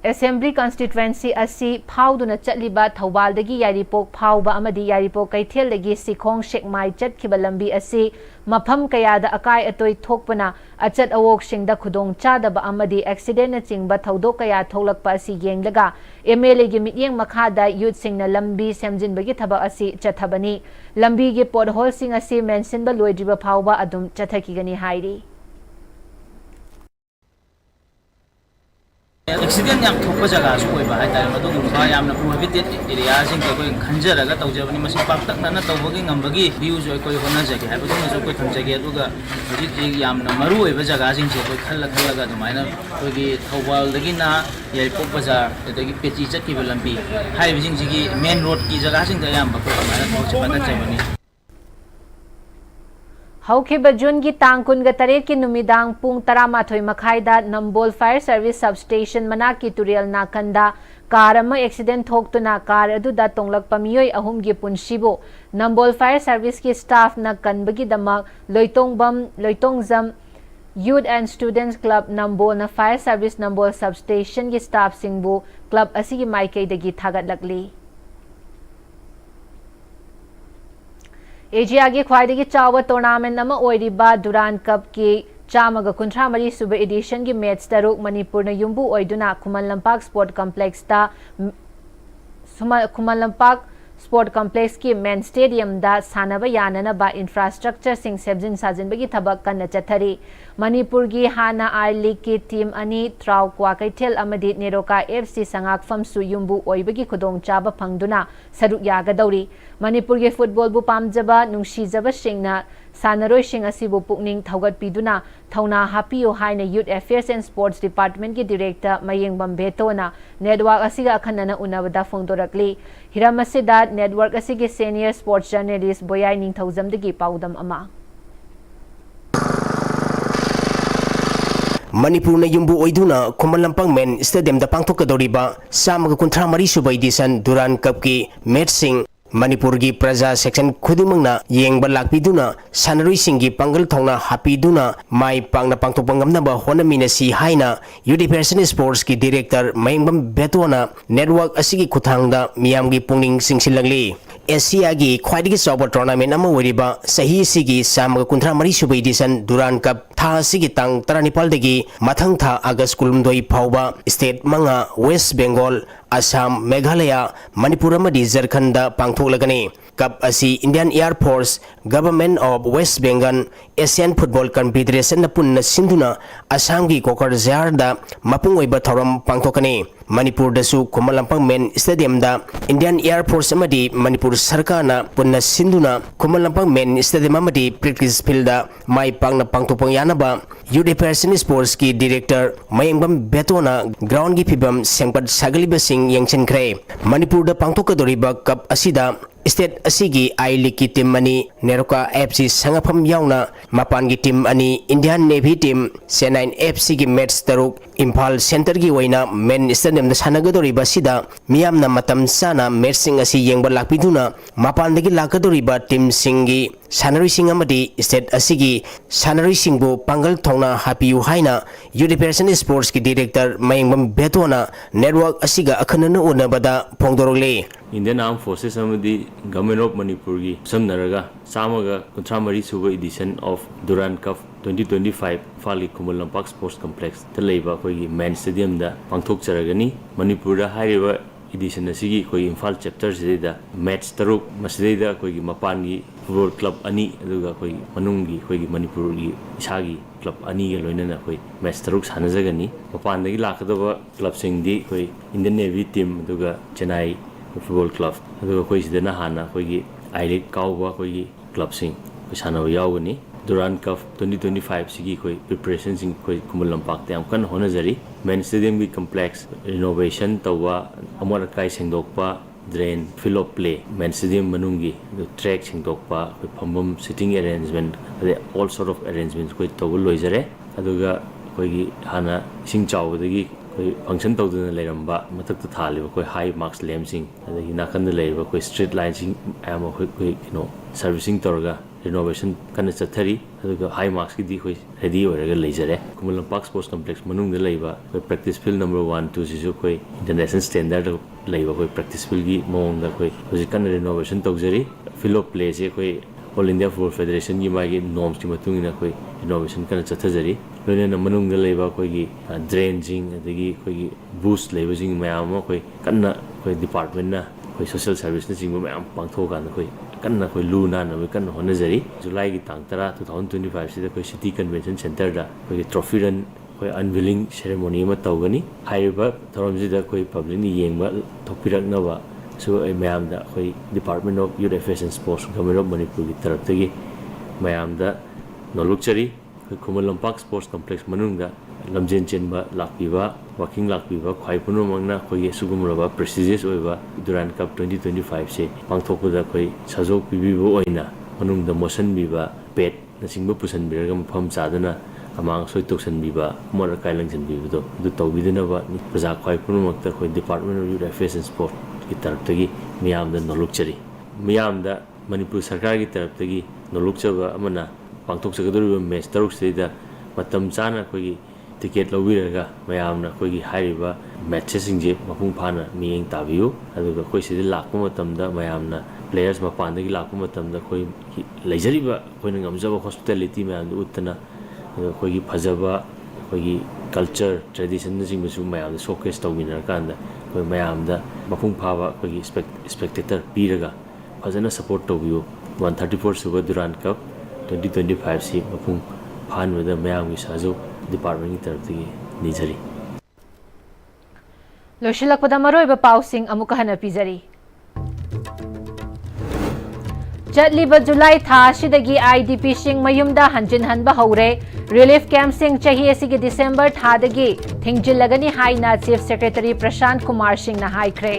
Assembly constituency asi phauduna chatliba Thaubaldagi Yaripok phauba amadi Yaripok Kaithel Sikhong Shekmai chatkhiba lambi asi mafam kayada akai atoi thokpana achat awok singda khudong chadaba amadi accident na chingba thaudok kaya tholakpa asi yenglaga MLA gi mityeng makhada youth singna lambi semjinbagi thaba asi chathabani. Lambi gi pothole sing asi mentionba loidriba phauba adum chathakigani hairi. Accident yang thokpa jaga su oiba haitare madu gumba yamna prohibited area sing ko khanjaraga tawjabani masi paktak na tawbagi ngambagi view jo ko hona jage haibadu na jo ko thamjage aduga hojik ji yamna maru oiba jaga sing je ko khallaga dumaina kogi thawbal dagi na Yaripok bazar dagi pechi chakki lambi haibi sing ji main road ki jaga sing da yamba ko dumaina thawjabana chabani. हौखिबा June की तांग कुनगा तरेट की नुमिदांग पुंग 13 मखाइदा Nambol fire service substation मना की तुरेल नाकंदा कार अमा एक्सीडेंट थोक्तुना कार अदुदा तोंगलकपा मियोय अहुम की पुनसिबो नंबोल फायर सर्विस की स्टाफ न कनबगी दमक Loitongjam youth and students club Nambol न फायर सर्विस नंबोल सबस्टेशन की स्टाफ सिंगबो क्लब असिगी माइकेदगी थागतलकली. एशिया की ख्वाइदगी चाव टूर्नामेंट दुरान कप की ꯆꯥꯝꯃꯒ ꯀꯨꯟꯊ꯭ꯔꯥ ꯃꯔꯤ ꯁꯨꯕ ꯏꯗꯤꯁꯟꯒꯤ ꯃꯦꯠꯆ ꯇꯔꯨꯛ ꯃꯅꯤꯄꯨꯔꯅ ꯌꯨꯝꯕꯨ ꯑꯣꯏꯗꯨꯅ Khuman Lampak support ꯀꯝꯄ꯭ꯂꯦꯛꯁꯇ Khuman Lampak sport complex की मेन स्टेडियम दा सानब याननबा इंफ्रास्ट्रक्चर सिंग सेबजिन साजिनबगी थबक कन्न चथरी मणिपुर की हाना आर लीग की टीम अनि ट्राउ क्वा कैथेल अमदी नेरोका एफसी संगाकफम सु युम्बु ओइबगी खुदोंग चाबा फंगदुना सरुक यागदौरी मणिपुर के फुटबॉल बु पामजबा नुंगसीजबा सिंगना सानरोइसिंग असिबु पुकनिंग थौगतपिदुना थौना हापियो हाइना youth affairs and sports department की डायरेक्टर मयेंगबम बेतोना नेटवर्क असिगा अखनना उनबदा फोंदोरकली हिरम असिदा नेटवर्क असिगे सीनियर स्पोर्ट्स जर्नलिस्ट बोयाई निंगथौजमदगी पाउदम अमा मणिपुर युम्बु ओइदुना खुमन लंपंग मेन स्टेडियम दा पांथोकदौरिबा चामगा कुंथ्रा मरी सुबा एडिशन दुरान कप की मैच सिंग मणिपुर की प्रजा सेक्शन खुदिमंगना येंगब लाकपिदुना सानरुइसिंगी पंगल थौना हापिदुना माई पांगना पांथोकपा ngamnaba होनमिनसी हाइना यूनिवर्सिटी स्पोर्ट्स की डायरेक्टर मयंगबम बेतोना नेटवर्क असिगी खुथांगदा मियामगी पुंगनिंग सिंगसिलंगली एशिया की ख्वाइदगी चौबा टूर्नामेंट अमा ओरिबा सही सिगी चामगा कुंथ्रा मरी सुबा एडिशन दुरान कप था सिगी तांग 19 दगी मथंग था अगस्त 12 फाउबा स्टेट मंगा वेस्ट बंगाल असम मेघालय मणिपुर अमदी झारखंड पांथोकलगनी कप असी Indian Air Force government of West Bengal Asian Football Confederation पुन्न सिंधुना असम की कोकरझार दा मपुंग ओइबा थौरम पांथोकनी मणिपुर दसु खुमन लंपंग मेन स्टेडियम दा इंडियन एयर फोर्स अमदी मणिपुर सरकारना पुन्न सिंधुना खुमन Lampak main stadium अमदी practice field माई पांगना पांथोकपा यानबा यूनिवर्सिटी स्पोर्ट्स की डायरेक्टर मयंगबम बेतोना ग्राउंड की फिबम सेंपट सागलिबसिंग यंगचिनख्रे मणिपुर पांथोकदोरिबा कप असिदा स्टेट असिगी आई लीग की टीम अनि नेरोका एफसी संगफम याउना मपान की टीम अनि Indian navy team Chennai FC की मैच तरुक इम्फाल सेंटर की वैना मेन स्टेडियम सानगदोरिबा सिदा मियामना मतम साना मैचसिंग असि येंगबा लाकपिदुना मपानदगी लाकदोरिबा टीम सिंगी सानरुइसिंग अमदी स्टेट असिगी सानरुइसिंगबु पंगल थौना हापियु हाइना यूनिवर्सिटी स्पोर्ट्स की डायरेक्टर मयंगबम बेतोना नेटवर्क असिगा अखनना उनबदा फोंदोरले इंडियन आर्म फोर्सेस अमदी गवर्नमेंट ऑफ मणिपुर की समनरगा चामगा कुंथ्रा मरी सुबा एडिशन ऑफ दुरान कप 2025 फाली खुमल लंपाक स्पोर्ट्स कॉम्प्लेक्स तलेबा कोई मेन स्टेडियम दा पांथोकचरगनी मणिपुर हाइरेबा एडिशन असिगी कोई इम्फाल चैप्टर सिदा मैच तरुक मसदेदा कोई मपान की फुटबॉल क्लब अनि अदुगा कोई मनुंगी कोई मणिपुर की इसागी क्लब अनि के लोइनना कोई मैच तरुक सानजगनी मपान दगी लाकदबा क्लब सिंगदी कोई इंडियन नेवी टीम अदुगा चेन्नई फुटबॉल क्लब अदुगा कोई सिदना हाना कोई आई लीग काउबा कोई क्लब सिंग सानव यावगनी दुरान कप 2025 सिगी कोई प्रिपरेशन सिंग कोई खुमल लंपाक ते अमकन होनजरी मेन स्टेडियम की कॉम्प्लेक्स रिनोवेशन तवा अमर काई सेंगदोकपा drain field of play main stadium मनुंगी ट्रैक सेंगदोकपा कोई फंबम सिटिंग अरेंजमेंट अदे ऑल सॉर्ट ऑफ अरेंजमेंट्स कोई तवल लोइजरे अदुगा कोई हाना सिंग चावदगी कोई फंक्शन तौदना लेरंबा मथक थालिबा कोई हाई मार्क्स लैम्पसिंग अदगी नाकंद लेरबा कोई स्ट्रीट लाइनसिंग एम कोई सर्विसिंग तौरगा रिनोवेशन कन्न चथरी अदुगा हाई मार्क्स की दी कोई ready होरगा लेजरे Khuman Lampak sports complex मनुंग दे लेबा कोई प्रैक्टिस फील्ड नंबर 1 2 सिसु कोई इंटरनेशनल स्टैंडर्ड लेबा कोई प्रैक्टिस फील्ड की मोंग दा कोई होजिकन रिनोवेशन तौजरी फील्ड ऑफ प्ले से कोई ऑल इंडिया फुटबॉल फेडरेशन की मागी नॉर्म्स की मतुंगिना कोई रिनोवेशन कन्न चथजरी लोने मनुंग दे लेबा कोई ड्रेनजिंग अदगी कोई बूस्ट लेबजिंग मयाम कोई कन्न कोई डिपार्टमेंट ना कोई सोशल सर्विस ना जिंग मयाम पांथोका कोई कन्न कोई लू नान कन्न होनजरी जुलाई की तांग 10 2025 से कोई सिटी कन्वेंशन सेंटर दा कोई ट्रॉफी रन कोई अनवीलिंग सेरेमनी में तौगनी हाइबा थरमजिदा कोई पब्लिक नि येंगबा थोपिरकनबा सो मयाम दा कोई department of youth affairs and sports government of Manipur की तरफ तगी मयाम दा नोलुकचरी Khuman Lampak sports complex मनुंगदा लमजेन चेनबा लाकपीबा walking लाकपीबा ख्वाई पुनमंगना कोई सुगुमरबा प्रेस्टिजियस ओइबा दुरान कप 2025 से पांथोकपदा कोई सजोक पीबीबो ओइना मनुंगदा मोशन बीबा पेट नसिंगबा पुसन बिरगा मफम चादना अमांग सोय तोक्सन बीबा मोर काइलंजन बीबदो दु तौबिदनबा प्रजा ख्वाई पुनमक्ता कोई department of youth affairs and sport की तरफ तगी मियामदा नोलुकचरी मियामदा मणिपुर सरकार की तरफ तगी नोलुकचबा अमना पांथोकचगदोरिबा मैच तरुक सेदा मतम चाना कोई टिकेट लौबिरगा मयामना कोई हाइरिबा मैचेसिंग मपुंग फाना मियेंग ताबियो अदुगा कोई सिदे लाकपा मतमदा मयामना प्लेयर्स मपानदगी लाकपा मतमदा कोई लेजरिबा कोई ngamjaba हॉस्पिटैलिटी मयाम उतना ꯑꯩꯈꯣꯏꯒꯤ ꯐꯖꯕ ꯑꯩꯈꯣꯏꯒꯤ ꯀꯜꯆꯔ ꯇ꯭ꯔꯦꯗꯤꯁꯟꯅꯆꯤꯡꯕꯁꯨ ꯃꯌꯥꯝꯗ ꯁꯣꯀꯦꯁ ꯇꯧꯃꯤꯟꯅꯔꯀꯥꯟꯗ ꯑꯩꯈꯣꯏ ꯃꯌꯥꯝꯗ ꯃꯄꯨꯡ ꯐꯥꯕ ꯑꯩꯈꯣꯏꯒꯤ ꯁ꯭ꯄꯦꯛꯇꯦꯇꯔ ꯄꯤꯔꯒ ꯐꯖꯅ ꯁꯄꯣꯔꯠ ꯇꯧꯕꯤꯌꯨ 134 ꯁꯨꯕ ꯗꯨꯔꯥꯟ ꯀꯞ 2025 ꯁꯤ ꯃꯄꯨꯡ ꯐꯥꯍꯟꯕꯗ ꯃꯌꯥꯝꯒꯤ ꯁꯍꯖꯣꯛ ꯗꯤꯄꯥꯔꯠꯃꯦꯟꯒꯤ ꯇꯔꯐꯇꯒꯤ ꯅꯤꯖꯔꯤ ꯂꯣꯏꯁꯤꯜꯂꯛꯄꯗ ꯃꯔꯨꯑꯣꯏꯕ ꯄꯥꯎꯁꯤꯡ ꯑꯃꯨꯛꯀ ꯍꯟꯅ ꯄꯤꯖꯔꯤ ꯆꯠꯂꯤꯕ ꯖꯨꯂꯥꯏ ꯊꯥ ꯑꯁꯤꯗꯒꯤ IDPꯁꯤꯡ ꯃꯌꯨꯝꯗ ꯍꯟꯖꯤꯟꯍꯟꯕ ꯍꯧꯔꯦ ꯔꯤꯂꯤꯐ ꯀꯦꯝꯞꯁꯤꯡ ꯆꯍꯤ ꯑꯁꯤꯒꯤ ꯗꯤꯁꯦꯝꯕꯔ ꯊꯥꯗꯒꯤ ꯊꯤꯡꯖꯤꯜꯂꯒꯅꯤ ꯍꯥꯏꯅ ꯆꯤꯐ ꯁꯦꯀ꯭ꯔꯦꯇꯔꯤ ꯄ꯭ꯔꯁꯥꯟꯠ ꯀꯨꯃꯥꯔ ꯁꯤꯡꯅ ꯍꯥꯏꯈ꯭ꯔꯦ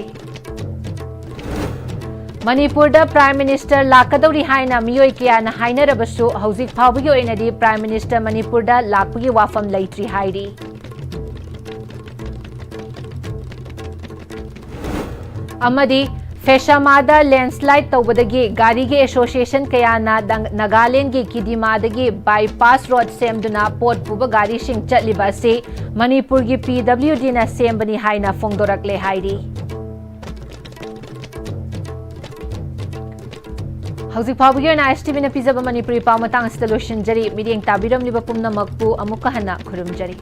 ꯃꯅꯤꯄꯨꯔꯗ ꯄ꯭ꯔꯥꯏꯝ ꯃꯤꯅꯤꯁꯇꯔ ꯂꯥꯛꯀꯗꯧꯔꯤ ꯍꯥꯏꯅ ꯃꯤꯑꯣꯏ ꯀꯌꯥꯅ ꯍꯥꯏꯅꯔꯕꯁꯨ ꯍꯧꯖꯤꯛ ꯐꯥꯎꯕꯒꯤ ꯑꯣꯏꯅꯗꯤ ꯄ꯭ꯔꯥꯏꯝ ꯃꯤꯅꯤꯁꯇꯔ ꯃꯅꯤꯄꯨꯔꯗ ꯂꯥꯛꯄꯒꯤ ꯋꯥꯐꯝ ꯂꯩꯇ꯭ꯔꯤ ꯍꯥꯏꯔꯤ ꯑꯃꯗꯤ ꯐꯦꯁꯥꯃꯥꯗ ꯂꯦꯟꯁ꯭ꯂꯥꯏड ꯇꯧꯕꯗꯒꯤ ꯒꯥꯔꯤꯒꯤ ꯑꯦꯁꯣꯁꯤꯌꯦꯁꯟ ꯀꯌꯥꯅ ꯅꯥꯒꯥꯂꯦꯟꯗꯒꯤ ꯀꯤꯗꯤꯃꯥꯗꯒꯤ बाईपास रोड सेमदुना पोट पुबा गारीसिंग चटलिबा असी मणिपुरगी PWDना सेमबनी हाइना फोंदोरकले हाइरी हौजिक फाउबगी ओइना STV ना पिजबा मणिपुरी पाउ मतंग असता लोइसिनजरी मिडियंग ताबिरमलिबा पुमनमकपु अमुक्का हन्ना खुरुमजरी।